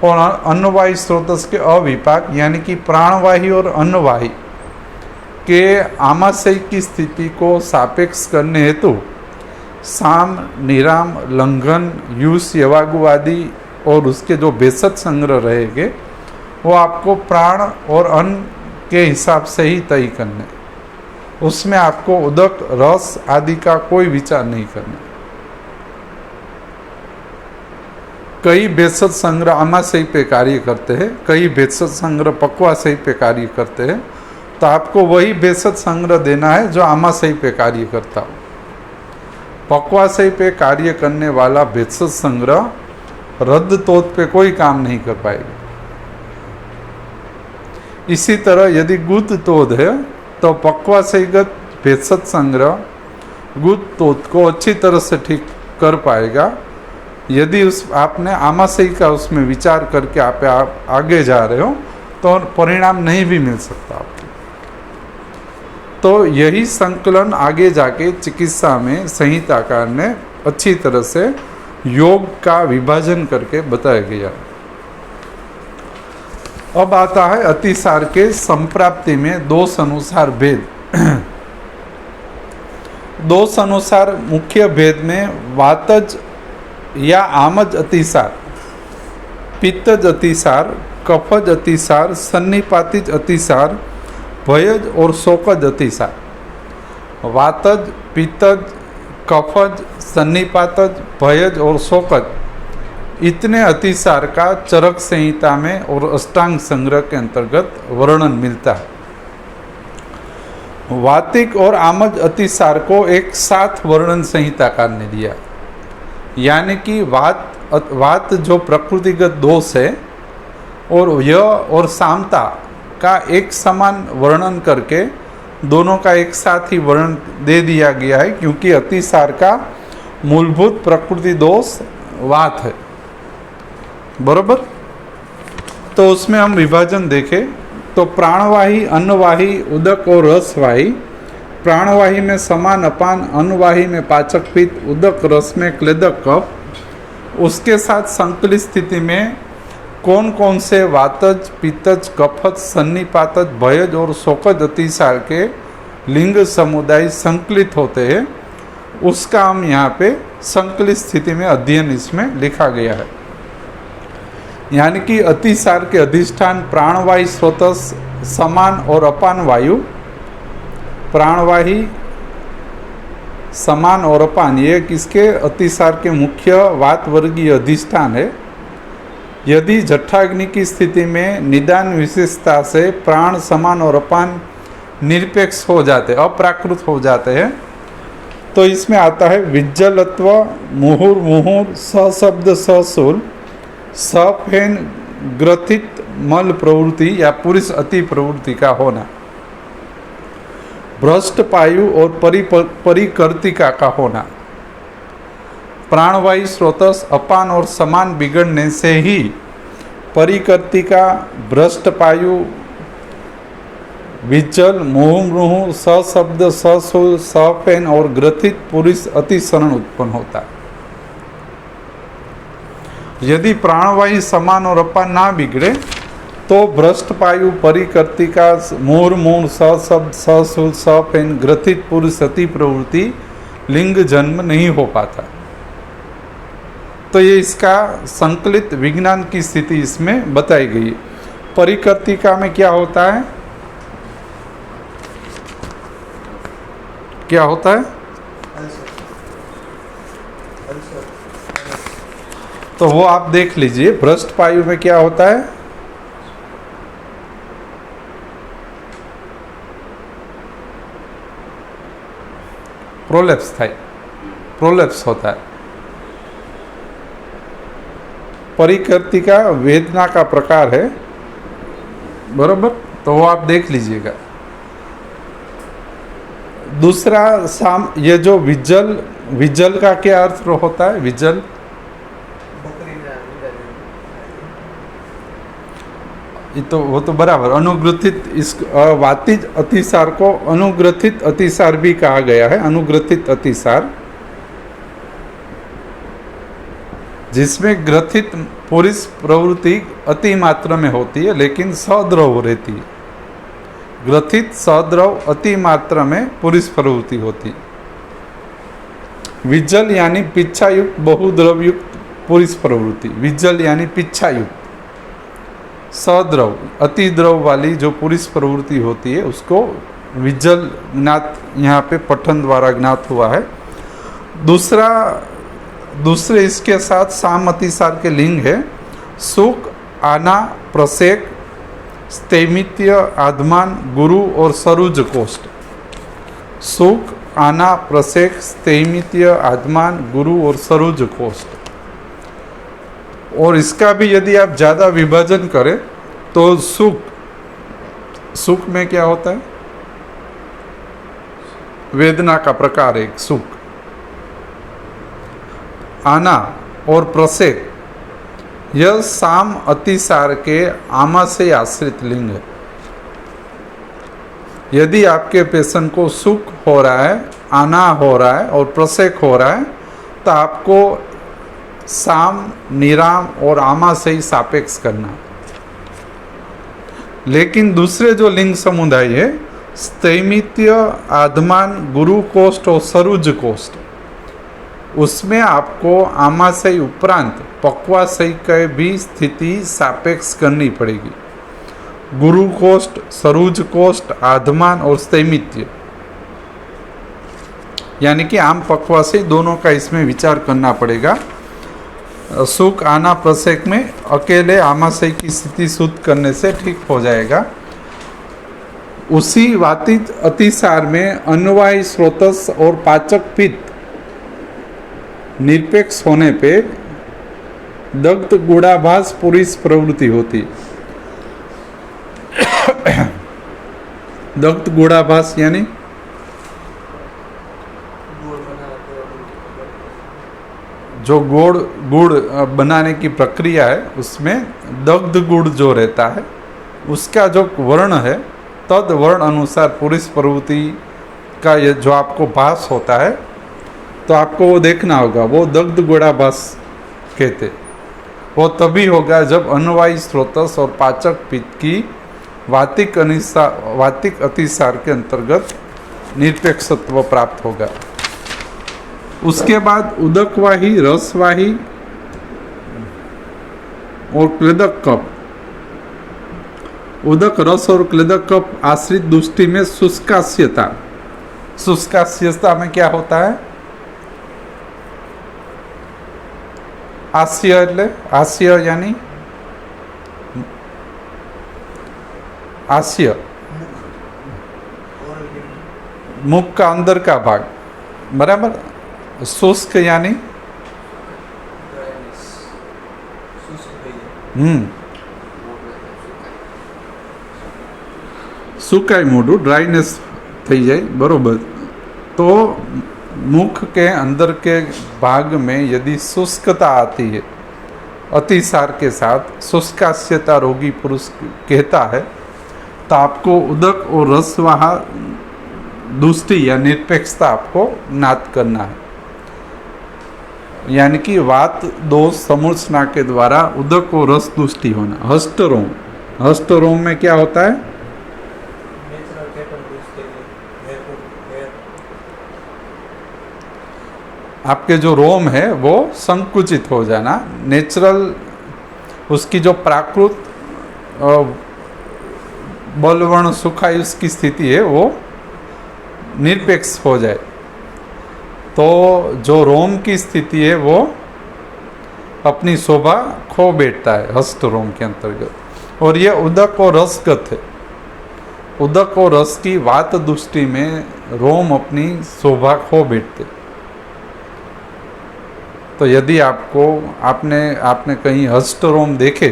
और अन्नवायु स्रोतस के अविपाक यानी कि प्राणवाही और अन्नवाही के आमाशय की स्थिति को सापेक्ष करने हेतु साम, निराम, लंघन, यूस, यवागु आदि और उसके जो बेसत संग्रह रहेंगे वो आपको प्राण और अन्न के हिसाब से ही तय करने, उसमें आपको उदक, रस आदि का कोई विचार नहीं करना। कई बेसत संग्रह आमाशय पे कार्य करते हैं, कई बेसत संग्रह पक्वाशय पे कार्य करते हैं, तो आपको वही बेसत संग्रह देना है जो आमाशय पे कार्य करता हो। पक्वाशय पे कार्य करने वाला बेसत संग्रह रद्द तोद पे कोई काम नहीं कर पाएगा। इसी तरह यदि गुद तोद है तो पक्वाशयगत बेसत संग्रह गुद तोद को अच्छी तरह से ठीक कर पाएगा। यदि उस आपने आमाशय का उसमें विचार करके आप आगे जा रहे हो तो परिणाम नहीं भी मिल सकता आपको। तो यही संकलन आगे जाके चिकित्सा में संहिताकार ने अच्छी तरह से योग का विभाजन करके बताया गया। अब आता है अतिसार के संप्राप्ति में दोष अनुसार भेद। दोष अनुसार मुख्य भेद में वातज या आमज अतिसार, पित्तज अतिसार, कफज अतिसार, सन्निपातिज अतिसार, भयज और शोकज अतिसार। वातज, पित्तज, कफज, सन्निपातज, भयज और शोकज इतने अतिसार का चरक संहिता में और अष्टांग संग्रह के अंतर्गत वर्णन मिलता है। वातिक और आमज अतिसार को एक साथ वर्णन संहिताकार ने दिया, यानी कि वात जो प्रकृतिगत दोष है और यह और सामता का एक समान वर्णन करके दोनों का एक साथ ही वर्णन दे दिया गया है, क्योंकि अतिसार का मूलभूत प्रकृति दोष वात है, बरोबर। तो उसमें हम विभाजन देखें तो प्राणवाही, अन्नवाही, उदक और रसवाही। प्राणवाही में समान अपान, अन्नवाही में पाचक पित्त, उदक रस में क्लेदक कफ। उसके साथ संकलित स्थिति में कौन कौन से वातज, पित्तज, कफज, सन्निपातज, भयज और शोकज अतिसार के लिंग समुदाय संकलित होते हैं, उसका हम यहाँ पे संकलित स्थिति में अध्ययन इसमें लिखा गया है। यानी कि अतिसार के अधिष्ठान प्राणवायु स्रोतस समान और अपान वायु, प्राणवाही, समान और अपान, ये किसके अतिसार के मुख्य वात वर्गीय अधिष्ठान है। यदि जठराग्नि की स्थिति में निदान विशेषता से प्राण समान और अपान निरपेक्ष हो जाते, अप्राकृत हो जाते हैं, तो इसमें आता है विज्जलत्व, मुहुर्मुहुर, सशब्द सशूल, सफेन ग्रथित मल प्रवृत्ति या पुरुष अति प्रवृत्ति का होना, भ्रष्ट पायु और परिकर्तिका का होना, प्राणवायु स्रोतस अपान और समान बिगड़ने से ही परिकर्तिका, भ्रष्ट पायु, विज्जल, मुहुर्मुहुर, सशब्द सशूल, सफेन और ग्रथित पुरुष अतिसरण उत्पन्न होता है। यदि प्राणवायु समान और अपान ना बिगड़े तो भ्रष्ट पायु, परिकर्तिका, मुहुर्मुहुर, सशब्द सशूल, सफेन, ग्रथित पुरुष अति प्रवृत्ति लिंग जन्म नहीं हो पाता। तो ये इसका संकलित विज्ञान की स्थिति इसमें बताई गई है। परिकर्तिका में क्या होता है, क्या होता है? तो वो आप देख लीजिए। भ्रष्ट पायु में क्या होता है? प्रोलेप्स થાય, प्रोलेप्स होता है। परिकर्तिका वेदना का प्रकार है, बरोबर, तो वो आप देख लीजिएगा। दूसरा ये जो विज्जल, विज्जल का क्या अर्थ होता है? विज्जल ये तो वो तो बराबर, अनुग्रथित, इस वातिज अतिसार को अनुग्रथित अतिसार भी कहा गया है। अनुग्रथित अतिसार जिसमें ग्रथित पुरुष प्रवृत्ति अति मात्रा में होती है लेकिन सद्रव रहती है। ग्रथित सद्रव अति मात्रा में पुरुष प्रवृत्ति होती है। विज्जल यानी पिच्छायुक्त बहुद्रवयुक्त पुरुष प्रवृत्ति, विज्जल यानी पिच्छायुक्त। सद्रव अति द्रव वाली जो पुरुष प्रवृत्ति होती है उसको विज्जल ज्ञात, यहाँ पे पठन द्वारा ज्ञात हुआ है। दूसरे इसके साथ साम अतिसार के लिंग है सुख, आना, प्रसेक, स्थैमित्य, आधमान, गुरु और सरुज कोष्ठ। सुख, आना, प्रसेक, स्थैमित्य, आधमान, गुरु और सरुज कोष्ठ। और इसका भी यदि आप ज़्यादा विभाजन करें तो सुख में क्या होता है? वेदना का प्रकार एक सुख। आना और प्रसेक यह साम अतिसार के आमा से आश्रित लिंग है। यदि आपके पेशेंट को सुख हो रहा है, आना हो रहा है और प्रसेक हो रहा है तो आपको साम, निराम और आमा से ही सापेक्ष करना। लेकिन दूसरे जो लिंग समुदाय है स्थैमित्य, आधमान, गुरु कोष्ठ और सरुज कोष्ठ, उसमें आपको आमाशय उपरांत पक्वाशय की भी स्थिति सापेक्ष करनी पड़ेगी। गुरु कोष्ठ, सरुज कोष्ठ, आधमान और स्थैमित्य, यानी कि आम पक्वाशय दोनों का इसमें विचार करना पड़ेगा। सुख, आना, प्रसेक में अकेले आमाशय की स्थिति शुद्ध करने से ठीक हो जाएगा। उसी वातिज अतिसार में अन्वयी स्रोतस और पाचक पित्त निरपेक्ष होने पे दग्ध गुणाभास पुरुष प्रवृत्ति होती। दग्ध गुणाभास यानी जो गुड़ बनाने की प्रक्रिया है उसमें दग्ध गुड़ जो रहता है उसका जो वर्ण है तद वर्ण अनुसार पुरुष प्रवृत्ति का ये जो आपको भास होता है तो आपको वो देखना होगा, वो दग्ध गुणाभास कहते। वो तभी होगा जब अन्वयी स्रोतस और पाचक पित्त की वातिक अतिसार के अंतर्गत निरपेक्षत्व प्राप्त होगा। उसके बाद उदकवाही, रसवाही और क्लेदक कप उदक रस और क्लेदक कफ आश्रित दुष्टि में शुष्कास्यता। शुष्कास्यता में क्या होता है? आस्य એટલે आस्य यानी आस्य मुख का अंदर का भाग, बराबर। शुष्क यानी સુકાઈ મોઢું, ड्राइनेस થઈ જાય, बरोबर। तो मुख के अंदर के भाग में यदि शुष्कता आती है अतिसार के साथ, शुष्कास्यता रोगी पुरुष कहता है, तो आपको उदक और रसवाहा दुष्टि या निरपेक्षता आपको नाद करना है। यानी कि वात दोष समूर्छना के द्वारा उदक और रस दुष्टि होना। हस्तरोम, हस्तरोम में क्या होता है? आपके जो रोम है वो संकुचित हो जाना, नेचुरल उसकी जो प्राकृत बलवर्ण सुखायुष की स्थिति है वो निरपेक्ष हो जाए, तो जो रोम की स्थिति है वो अपनी शोभा खो बैठता है हस्त रोम के अंतर्गत। और ये उदक और रसगत है। उदक और रस की वात दुष्टि में रोम अपनी शोभा खो बैठते। तो यदि आपने कहीं हस्त रोम देखे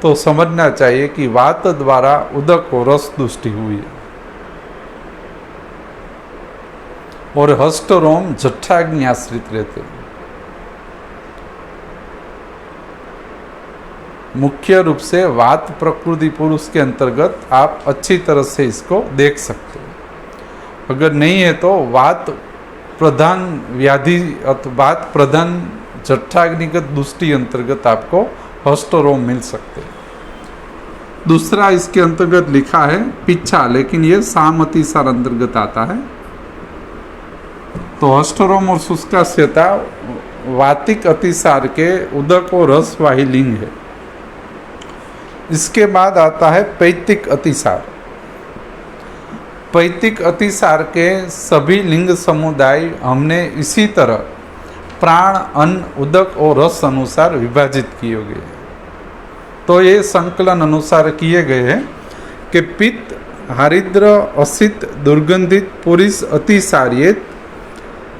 तो समझना चाहिए कि वात द्वारा उदक और रस दुष्टि हुई है। और हस्त रोम जठराग्नि आश्रित रहते। मुख्य रूप से वात प्रकृति पुरुष के अंतर्गत आप अच्छी तरह से इसको देख सकते हो। अगर नहीं है तो वात प्रधान व्याधि अथवा वात प्रधान जठराग्निगत दुष्टि अंतर्गत आपको हस्त रोम मिल सकते हैं। दूसरा इसके अंतर्गत लिखा है पिच्छा, लेकिन ये सामतिसार अंतर्गत आता है। तो हस्तरोम और शुष्कास्यता वातिक अतिसार के उदक और रसवाही लिंग है। इसके बाद आता है पैतिक अतिसार। पैतिक अतिसार के सभी लिंग समुदाय हमने इसी तरह प्राण, अन्न, उदक और रस अनुसार विभाजित किए गए। तो ये संकलन अनुसार किए गए हैं कि पित्त, हरिद्र, असित, दुर्गंधित, पुरुष अतिसार्येत।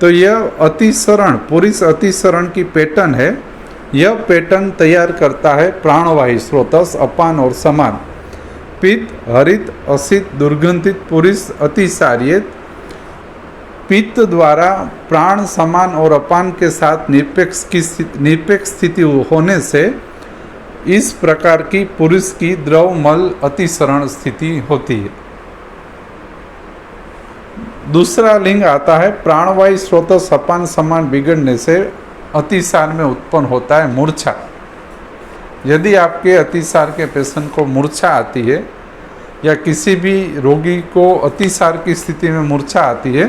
तो यह अतिसरण, पुरुष अतिसरण की पैटर्न है। यह पैटर्न तैयार करता है प्राणवायु स्रोतस, अपान और समान। पित्त, हरित, असित, दुर्गंधित, पुरुष अतिसार्येत। पित्त द्वारा प्राण, समान और अपान के साथ निरपेक्ष स्थिति होने से इस प्रकार की पुरुष की द्रव मल अतिसरण स्थिति होती है। दूसरा लिंग आता है प्राणवायु स्रोत अपान समान बिगड़ने से अतिसार में उत्पन्न होता है मूर्छा। यदि आपके अतिसार के पेशेंट को मूर्छा आती है या किसी भी रोगी को अतिसार की स्थिति में मूर्छा आती है,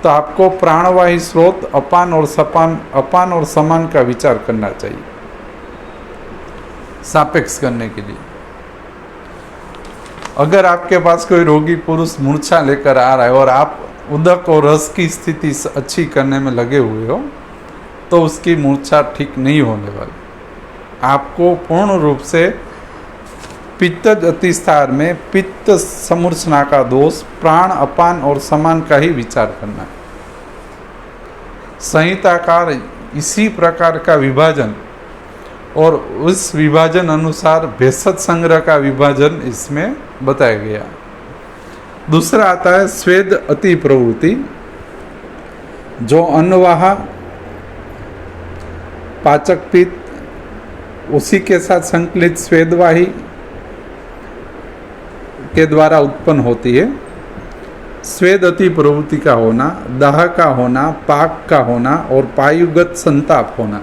तो आपको प्राणवायु स्रोत अपान और समान का विचार करना चाहिए सापेक्ष करने के लिए। अगर आपके पास कोई रोगी पुरुष मूर्छा लेकर आ रहा है और आप उदक और रस की स्थिति अच्छी करने में लगे हुए हो, तो उसकी मूर्छा ठीक नहीं होने वाली। आपको पूर्ण रूप से पित्त अतिसार में पित्त समूर्छना का दोष, प्राण, अपान और समान का ही विचार करना है। संहिताकार इसी प्रकार का विभाजन और उस विभाजन अनुसार भेषज संग्रह का विभाजन इसमें बताया गया। दूसरा आता है स्वेद अति प्रवृत्ति, जो अन्नवाहा, पाचक पित्त, उसी के साथ संकलित स्वेदवाही के द्वारा उत्पन्न होती है। स्वेद अति प्रवृत्ति का होना, दाह का होना, पाक का होना और पायुगत संताप होना।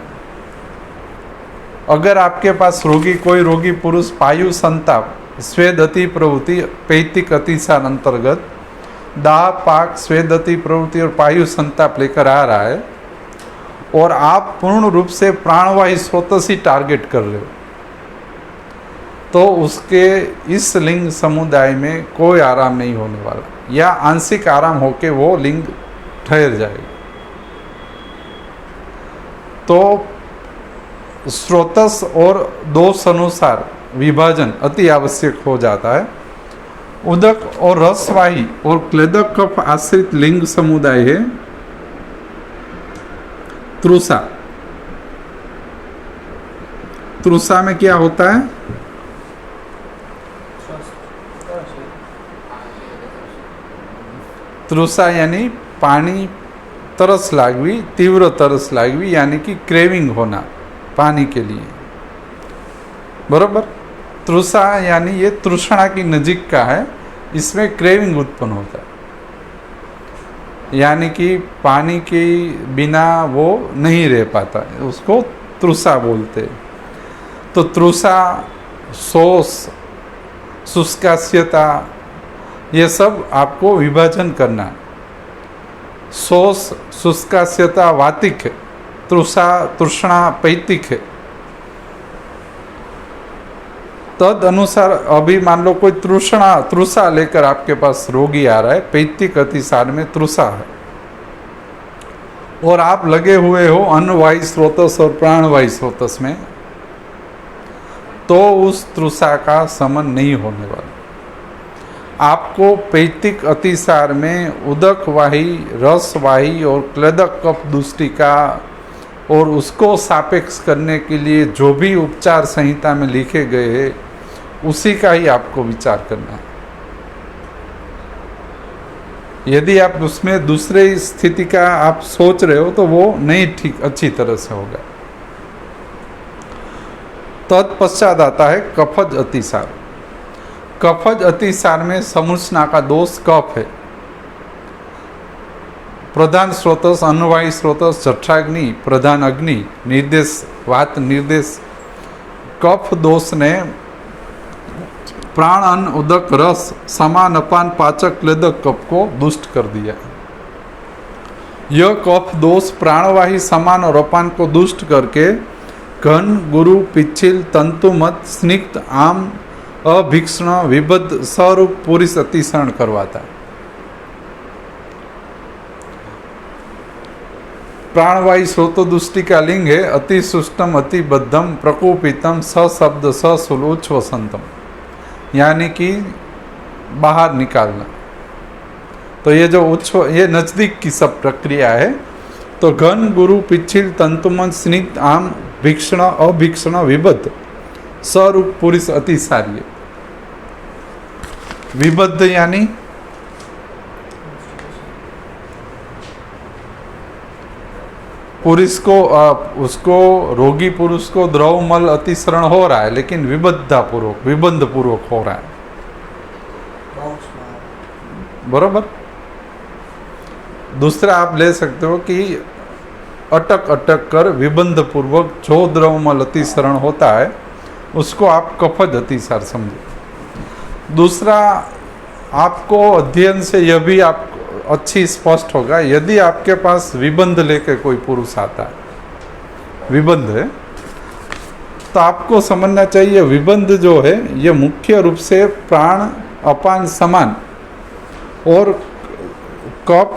अगर आपके पास कोई रोगी पुरुष पायु संताप, स्वेद अति प्रवृत्ति, पैतिक अतिसार अंतर्गत दाह, पाक, स्वेद अति प्रवृत्ति और पायु संताप लेकर आ रहा है और आप पूर्ण रूप से प्राणवायु स्रोत से टारगेट कर रहे हो, तो उसके इस लिंग समुदाय में कोई आराम नहीं होने वाला, या आंशिक आराम होके वो लिंग ठहर जाएगा। तो स्रोतस और दोष अनुसार विभाजन अति आवश्यक हो जाता है। उदक और रसवाही और क्लेदक कफ आश्रित लिंग समुदाय है तृषा। तृषा में क्या होता है? तृषा यानी पानी, तरस लागवी, तीव्र तरस लागवी, यानी कि क्रेविंग होना पानी के लिए, बरोबर। तृषा यानी ये तृष्णा की नजीक का है, इसमें क्रेविंग उत्पन्न होता है, यानी कि पानी के बिना वो नहीं रह पाता, उसको तृषा बोलते। तो तृषा, शोष, शुष्कास्यता, ये सब आपको विभाजन करना है। शोष, शुष्कास्यता वातिक है, तृषा, तृष्णा पैतिक है। तद अनुसार अभी मान लो कोई तृषा लेकर आपके पास रोगी आ रहा है, पैतिक अतिसार में तृषा है, और आप लगे हुए हो अन्नवायु स्रोतस और प्राणवायु स्रोतस में, तो उस तृषा का समन नहीं होने वाला। आपको पैतिक अतिसार में उदक वाही, रस वाही और क्लेदक कफ दुष्टिका और उसको सापेक्ष करने के लिए जो भी उपचार संहिता में लिखे गए हैं, उसी का ही आपको विचार करना है। यदि आप उसमें दूसरे स्थिति का आप सोच रहे हो तो वो नहीं ठीक अच्छी तरह से होगा। तत्पश्चात आता है कफज अतिसार। कफज अतिसार में समूर्छना का दोष कफ है। प्रधान स्रोतस, अन्नवायु स्रोतस, जठराग्नि, प्रधान अग्नि, निर्देश वात निर्देश, कफ दोष ने प्राण, अन्न, उदक, रस, समान, अपान, पाचक, क्लेदक कफ को दुष्ट कर दिया। यह कफ दोष प्राणवाही, समान और अपान को दुष्ट करके घन, गुरु, पिच्छिल, तंतुमत, स्निग्ध, आम, अभीक्षण, विबद्ध, स्वरूप पुरुष अतिशरण करवाता है। प्राणवायु स्रोतो दुष्टि का लिंग है अति सुष्टम, अति बद्धम, प्रकोपितम, सशब्द, सशुल, उच्छ्वसंतम, यानी कि बाहर निकालना। तो ये जो ये नजदीक की सब प्रक्रिया है। तो घन, गुरु, पिच्छिल, तंतुमन, स्निग्ध, आम, भीक्षण, अभीक्षण, विबद्ध, स्वरूप पुरुष अतिसार्य। विबद्ध यानी पुरुष को उसको रोगी पुरुष को द्रवमल अतिसरण हो रहा है, लेकिन विबद्ध पूर्वक हो रहा है, बरोबर। दूसरा आप ले सकते हो कि अटक अटक कर विबंध पूर्वक जो द्रवमल अतिसरण होता है उसको आप कफज अतिसार समझो। दूसरा, आपको अध्ययन से यह भी आप अच्छी स्पष्ट होगा, यदि आपके पास विबंध लेकर कोई पुरुष आता है, विबंध है, तो आपको समझना चाहिए विबंध जो है ये मुख्य रूप से प्राण, अपान, समान और कफ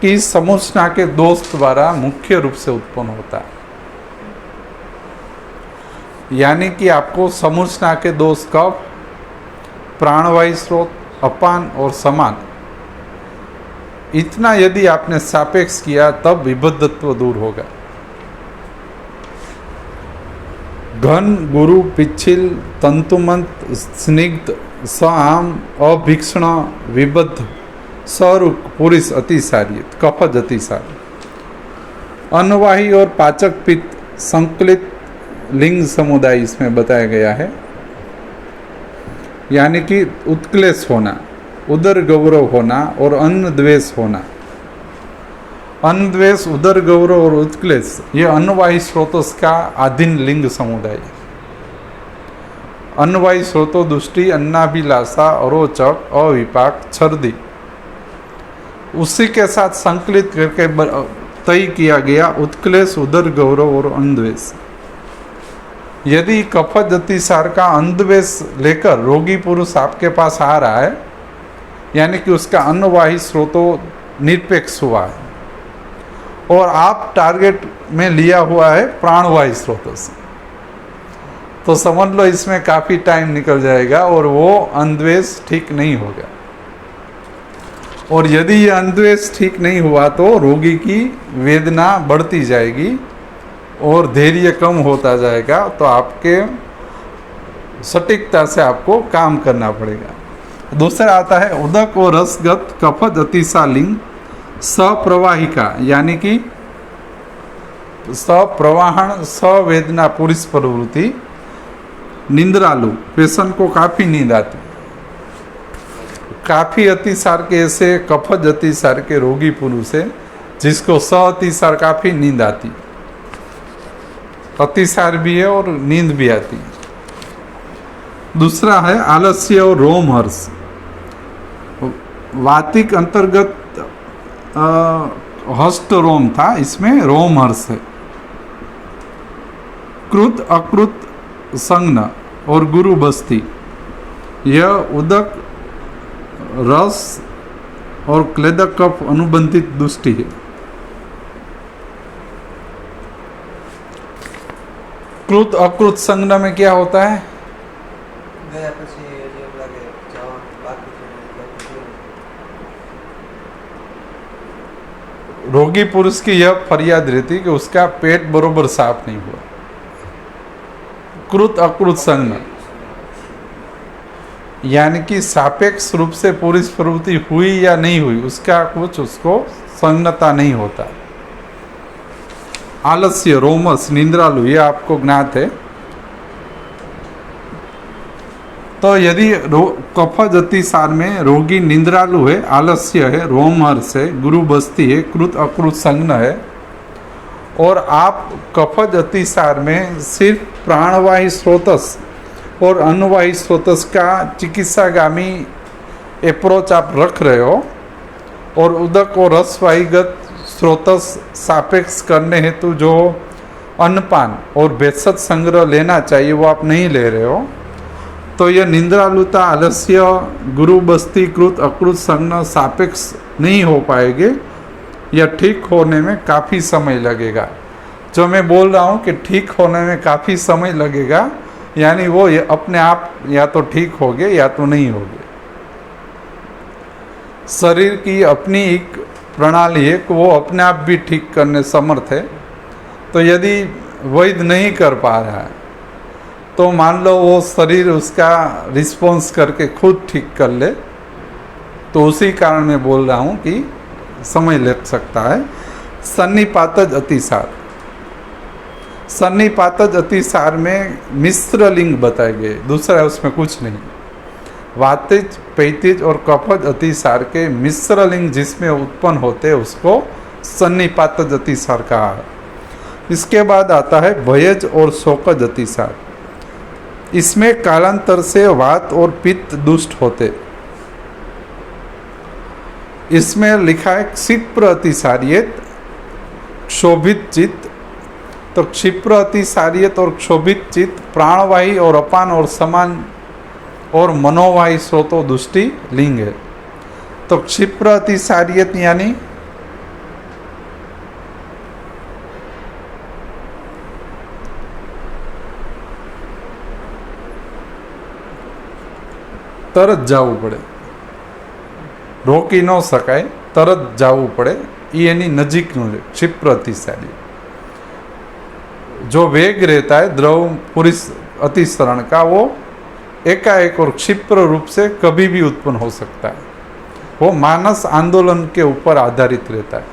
की समूर्छना के दोष द्वारा मुख्य रूप से उत्पन्न होता है। यानी कि आपको समूर्छना के दोष कफ, प्राणवायु स्रोत, अपान और समान, इतना यदि आपने सापेक्ष किया तब विबद्धत्व दूर होगा। घन, गुरु, पिच्छिल, तंतुमंत, स्निग्ध, सआम, अभीक्षण, विबद्ध, स्वरूप पुरुष अतिसार्य, कफज अतिसार। अन्नवाही और पाचक पित्त संकलित लिंग समुदाय इसमें बताया गया है, यानी कि उत्क्लेश होना, उदर गौरव होना और अन्न द्वेष होना। अन्न द्वेष, उदर गौरव और उत्क्लेश ये अन्नवायु स्रोतों का आधीन लिंग समुदाय है। अन्नवायु स्रोतों दुष्टि, अन्नाभिलाषा, अरोचक, अविपाक, छर्दी, उसी के साथ संकलित करके तय किया गया उत्क्लेश, उदर गौरव और अन्वेष। यदि कफज अतिसार का अंधवेश लेकर रोगी पुरुष आपके पास आ रहा है, यानी कि उसका अन्नवाही स्रोतों निरपेक्ष हुआ है और आप टारगेट में लिया हुआ है प्राणवाही स्रोतों से, तो समझ लो इसमें काफ़ी टाइम निकल जाएगा और वो अंधवेश ठीक नहीं होगा। और यदि ये अंधवेश ठीक नहीं हुआ तो रोगी की वेदना बढ़ती जाएगी और धैर्य कम होता जाएगा, तो आपके सटीकता से आपको काम करना पड़ेगा। दूसरा आता है उदक और रसगत कफज अतिसालिंग सप्रवाहिका, यानी कि सप्रवाहन सवेदना पुरुष प्रवृत्ति निंद्रालु, पेशेंट को काफ़ी नींद आती, काफ़ी अतिसार के ऐसे कफज अतिसार के रोगी पुरुष है जिसको अतिसार काफ़ी नींद आती, अतिसार भी है और नींद भी आती। दूसरा है आलस्य और रोमहर्ष, वातिक अंतर्गत हस्त रोम था, इसमें रोमहर्ष है। कृत अकृत संज्ञ और गुरु बस्ती, यह उदक रस और क्लेदक कफ अनुबंधित दुष्टि है। कृत अकृत संज्ञा में क्या होता है? ગયા પછી હજી એમ લાગે જવાનું બાકી છે ને એટલે પછી रोगी पुरुष की यह फरियाद रहती कि उसका पेट बरोबर साफ नहीं हुआ। कृत अकृत संज्ञा यानी कि सापेक्ष रूप से पुरुष प्रवृत्ति हुई या नहीं हुई, उसका कुछ उसको संज्ञता नहीं होता। आलस्य रोमस निंद्रालु, ये आपको ज्ञात है। तो यदि कफज अतिसार में रोगी निंद्रालु है, आलस्य है, रोमहर्ष है, गुरु बस्ती है, कृत अकृत संज्ञ है, और आप कफज अतिसार में सिर्फ प्राणवाही स्रोतस और अन्नवाही स्रोतस का चिकित्सागामी अप्रोच आप रख रहे हो और उदक और रसवाहीगत स्रोतस सापेक्ष करने हेतु जो अन्नपान और भेषज संग्रह लेना चाहिए वो आप नहीं ले रहे हो, तो यह निंद्रालुता, आलस्य, गुरु बस्ती, कृत अकृत संज्ञ सापेक्ष नहीं हो पाएंगे। यह ठीक होने में काफ़ी समय लगेगा। जो मैं बोल रहा हूँ कि ठीक होने में काफ़ी समय लगेगा, यानी वो ये अपने आप या तो ठीक होगे या तो नहीं होगे। शरीर की अपनी एक प्रणाली है कि वो अपने आप भी ठीक करने समर्थ है। तो यदि वैद्य नहीं कर पा रहा है तो मान लो वो शरीर उसका रिस्पॉन्स करके खुद ठीक कर ले, तो उसी कारण मैं बोल रहा हूँ कि समय लग सकता है। सन्निपातज अतिसार, सन्निपातज अतिसार में मिश्र लिंग बताए गए, दूसरा है उसमें कुछ नहीं। वातिज, पैतिज और कफज अतिसार के मिश्र लिंग जिसमें उत्पन्न होते हैं उसको सन्निपातज अतिसार कहा है। इसके बाद आता है भयज और शोकज अतिसार। इसमें कालांतर से वात और पित्त दुष्ट होते। इसमें लिखा है क्षिप्र अतिसारियत, क्षोभित चित्त। तो क्षिप्र अतिसारियत और क्षोभित चित्त प्राणवाही और अपान और समान और मनोवाही स्रोतों दुष्टि लिंग है। तो क्षिप्र अतिसारियत यानी તરત જવું પડે, રોકી ન શકાય, તરત જવું પડે, એ એની નજીકનું છે ક્ષિપ્ર અતિસારી। जो वेग रहता है द्रव पुरुष अतिसरण का, वो एकाएक और क्षिप्र रूप से कभी भी उत्पन्न हो सकता है। वो मानस आंदोलन के ऊपर आधारित रहता है।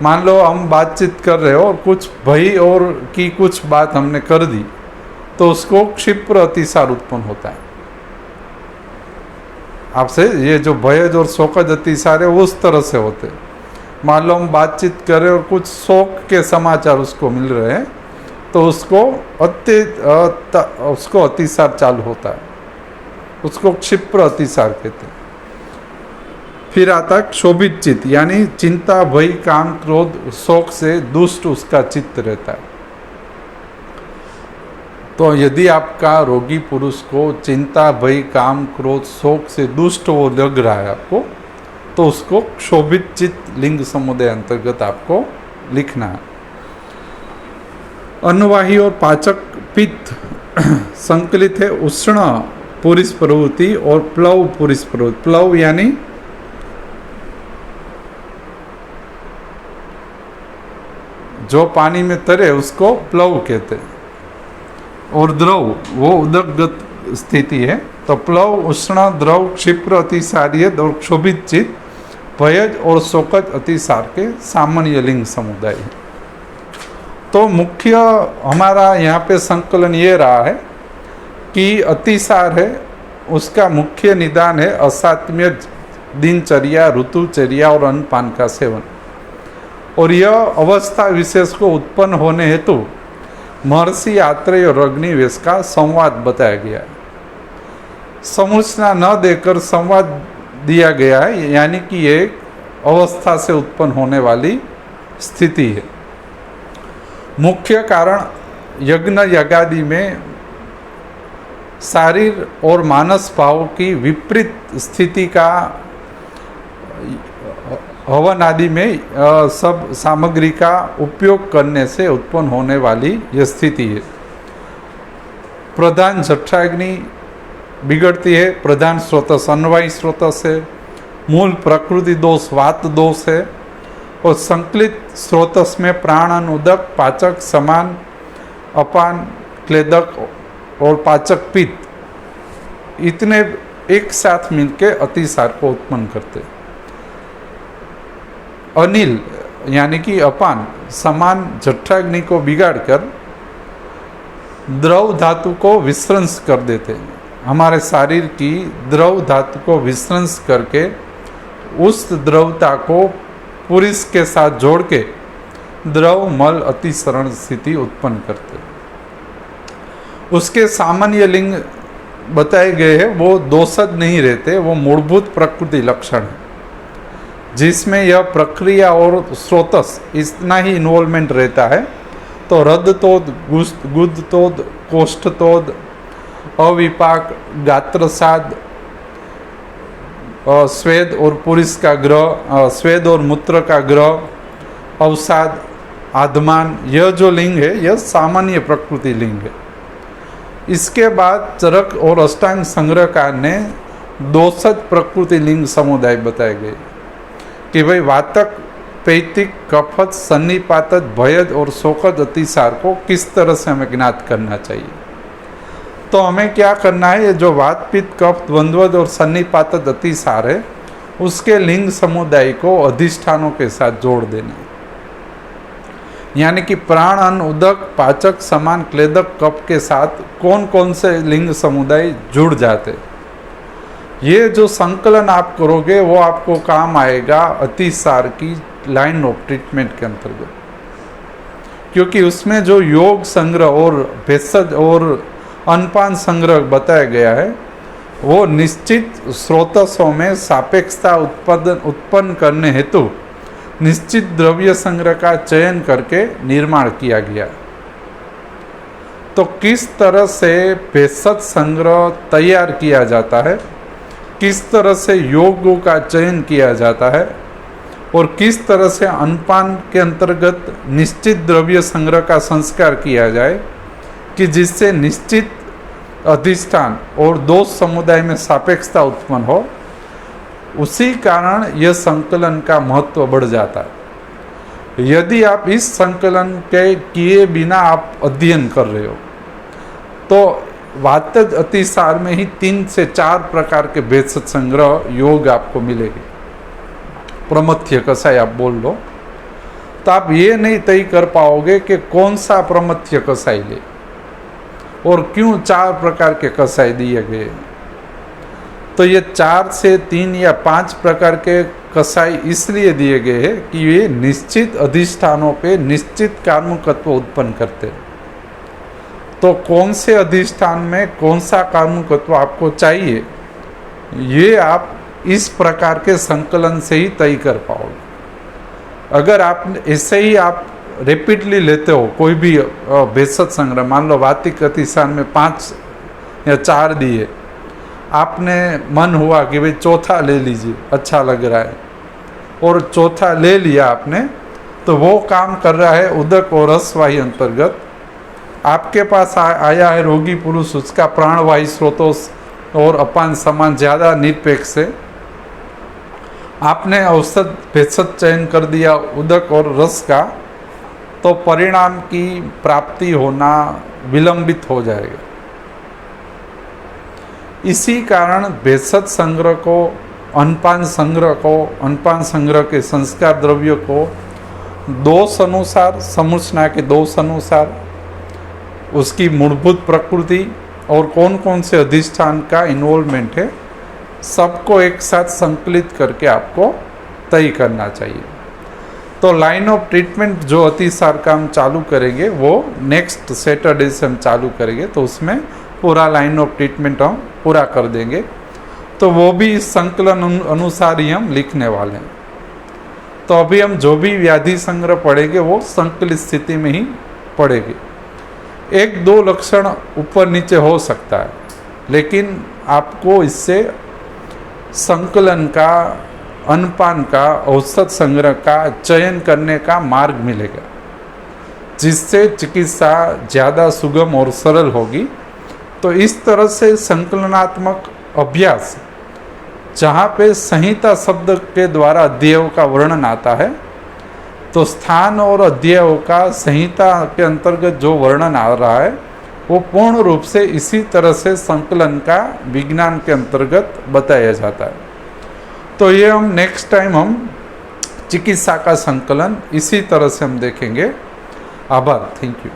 मान लो हम बातचीत कर रहे हो और कुछ भय और की कुछ बात हमने कर दी, तो उसको क्षिप्र अतिसार उत्पन्न होता है। आपसे ये जो भयज और शोकज अतिसार है उस तरह से होते। मान लो हम बातचीत करें और कुछ शोक के समाचार उसको मिल रहे हैं, तो उसको अतिसार चालू होता है, उसको क्षिप्र अतिसार कहते हैं। फिर आता है क्षोभित चित्त, यानी चिंता, भय, काम, क्रोध, शोक से दुष्ट उसका चित्त रहता है। तो यदि आपका रोगी पुरुष को चिंता, भय, काम, क्रोध, शोक से दुष्ट वो लग रहा है आपको, तो उसको क्षोभित चित्त लिंग समुदाय अंतर्गत आपको लिखना है। अन्नवाही और पाचक पित्त संकलित है उष्ण पुरुष प्रवृत्ति और प्लव पुरुष प्रवृत्ति। प्लव यानी जो पानी में तरे उसको प्लव कहते हैं, और द्रव वो उदकगत स्थिति है। तो प्लव, उष्ण, द्रव, क्षिप्र, अतिसार्य और क्षोभित चित्त, भयज और शोकज अतिसार के सामान्य लिंग समुदाय है। तो मुख्य हमारा यहाँ पे संकलन ये रहा है कि अतिसार है, उसका मुख्य निदान है असात्म्य दिनचर्या, ऋतुचर्या और अन्नपान का सेवन। और यह अवस्था विशेष को उत्पन्न होने हेतु महर्षि आत्रेय और अग्निवेश का संवाद बताया गया है। समूचना न देकर संवाद दिया गया है, यानी कि एक अवस्था से उत्पन्न होने वाली स्थिति है। मुख्य कारण यज्ञ यागादि में शारीर और मानस भाव की विपरीत स्थिति का हवन आदि में सब सामग्री का उपयोग करने से उत्पन्न होने वाली यह स्थिति है। प्रधान जठराग्नि बिगड़ती है, प्रधान स्रोतस अन्नवायी स्रोतस है, मूल प्रकृति दोष वात दोष है, और संकलित स्रोतस में प्राण, उदक, पाचक, समान, अपान, क्लेदक और पाचक पित्त इतने एक साथ मिलकर अतिसार को उत्पन्न करते। अनिल यानी कि अपान समान जठराग्नि को बिगाड़कर द्रव धातु को विस्रंस कर देते हैं। हमारे शरीर की द्रव धातु को विस्रंस करके उस द्रवता को पुरुष के साथ जोड़ के द्रव मल अतिसरण स्थिति उत्पन्न करते। उसके सामान्य लिंग बताए गए हैं, वो दोषज नहीं रहते, वो मूलभूत प्रकृति लक्षण है जिसमें यह प्रक्रिया और स्रोतस इतना ही इन्वॉल्वमेंट रहता है। तो रद्दतोद, गुदतोद, कोष्ठतोद, अविपाक, गात्रसाद, स्वेद और पुरुष का ग्रह, स्वेद और मूत्र का ग्रह, अवसाद, आधमान, यह जो लिंग है यह सामान्य प्रकृति लिंग है। इसके बाद चरक और अष्टांग संग्रहकार ने दोषज प्रकृति लिंग समुदाय बताए गए कि भाई वातक, पैतिक, कफत, सन्निपातज, भयज और शोकज अतिसार को किस तरह से हमें ज्ञात करना चाहिए। तो हमें क्या करना है, ये जो वात, पित्त, कफ, द्वंद्वज और सन्निपातज अतिसार है उसके लिंग समुदाय को अधिष्ठानों के साथ जोड़ देना है। यानी कि प्राण, अन्न, उदक, पाचक, समान, क्लेदक, कफ के साथ कौन कौन से लिंग समुदाय जुड़ जाते, ये जो संकलन आप करोगे वो आपको काम आएगा अतिसार की लाइन ऑफ ट्रीटमेंट के अंतर्गत। क्योंकि उसमें जो योग संग्रह और भेषज और अन्नपान संग्रह बताया गया है वो निश्चित स्रोतसों में सापेक्षता उत्पन्न करने हेतु निश्चित द्रव्य संग्रह का चयन करके निर्माण किया गया। तो किस तरह से भेषज संग्रह तैयार किया जाता है, किस तरह से योगों का चयन किया जाता है और किस तरह से अन्नपान के अंतर्गत निश्चित द्रव्य संग्रह का संस्कार किया जाए कि जिससे निश्चित अधिष्ठान और दोष समुदाय में सापेक्षता उत्पन्न हो, उसी कारण यह संकलन का महत्व बढ़ जाता है। यदि आप इस संकलन के किए बिना आप अध्ययन कर रहे हो तो वातज अतिसार में ही 3 से 4 प्रकार के भेषज संग्रह योग आपको मिलेंगे। प्रमथ्य कसाई आप बोल लो तो आप ये नहीं तय कर पाओगे कि कौन सा प्रमथ्य कसाई ले और क्यों 4 प्रकार के कसाई दिए गए। तो ये 4 से 3 या 5 प्रकार के कसाई इसलिए दिए गए हैं कि ये निश्चित अधिष्ठानों पे निश्चित कार्मुकत्व उत्पन्न करते हैं। तो कौन से अधिष्ठान में कौन सा कार्मुकत्व आपको चाहिए ये आप इस प्रकार के संकलन से ही तय कर पाओगे। अगर आप ऐसे ही आप रेपिडली लेते हो कोई भी भेषज संग्रह, मान लो वातिक अतिशान में 5 या 4 दिए, आपने मन हुआ कि भाई चौथा ले लीजिए, अच्छा लग रहा है, और चौथा ले लिया आपने, तो वो काम कर रहा है उदक और रसवाही अंतर्गत। आपके पास आया है रोगी पुरुष, उसका प्राणवायु स्रोतों और अपान समान ज़्यादा निरपेक्ष है। आपने औषध भेषज चयन कर दिया उदक और रस का, तो परिणाम की प्राप्ति होना विलंबित हो जाएगा। इसी कारण भेषज संग्रह को, अनपान संग्रह के संस्कार द्रव्य को दोष अनुसार, संरचना के दोष अनुसार, उसकी मूलभूत प्रकृति और कौन कौन से अधिष्ठान का इन्वॉल्वमेंट है, सबको एक साथ संकलित करके आपको तय करना चाहिए। तो लाइन ऑफ ट्रीटमेंट जो अतिसार का हम चालू करेंगे वो नेक्स्ट सैटरडे से हम चालू करेंगे, तो उसमें पूरा लाइन ऑफ ट्रीटमेंट हम पूरा कर देंगे। तो वो भी इस संकलन अनुसार ही हम लिखने वाले हैं। तो अभी हम जो भी व्याधि संग्रह पढ़ेंगे वो संकलित स्थिति में ही पढ़ेंगे। 1-2 लक्षण ऊपर नीचे हो सकता है, लेकिन आपको इससे संकलन का, अनपान का, औषध संग्रह का चयन करने का मार्ग मिलेगा, जिससे चिकित्सा ज़्यादा सुगम और सरल होगी। तो इस तरह से संकलनात्मक अभ्यास, जहाँ पे संहिता शब्द के द्वारा अध्यायों का वर्णन आता है, तो स्थान और अध्यायों का संहिता के अंतर्गत जो वर्णन आ रहा है वो पूर्ण रूप से इसी तरह से संकलन का विज्ञान के अंतर्गत बताया जाता है। तो ये हम नेक्स्ट टाइम हम चिकित्सा का संकलन इसी तरह से हम देखेंगे। आभार, थैंक यू।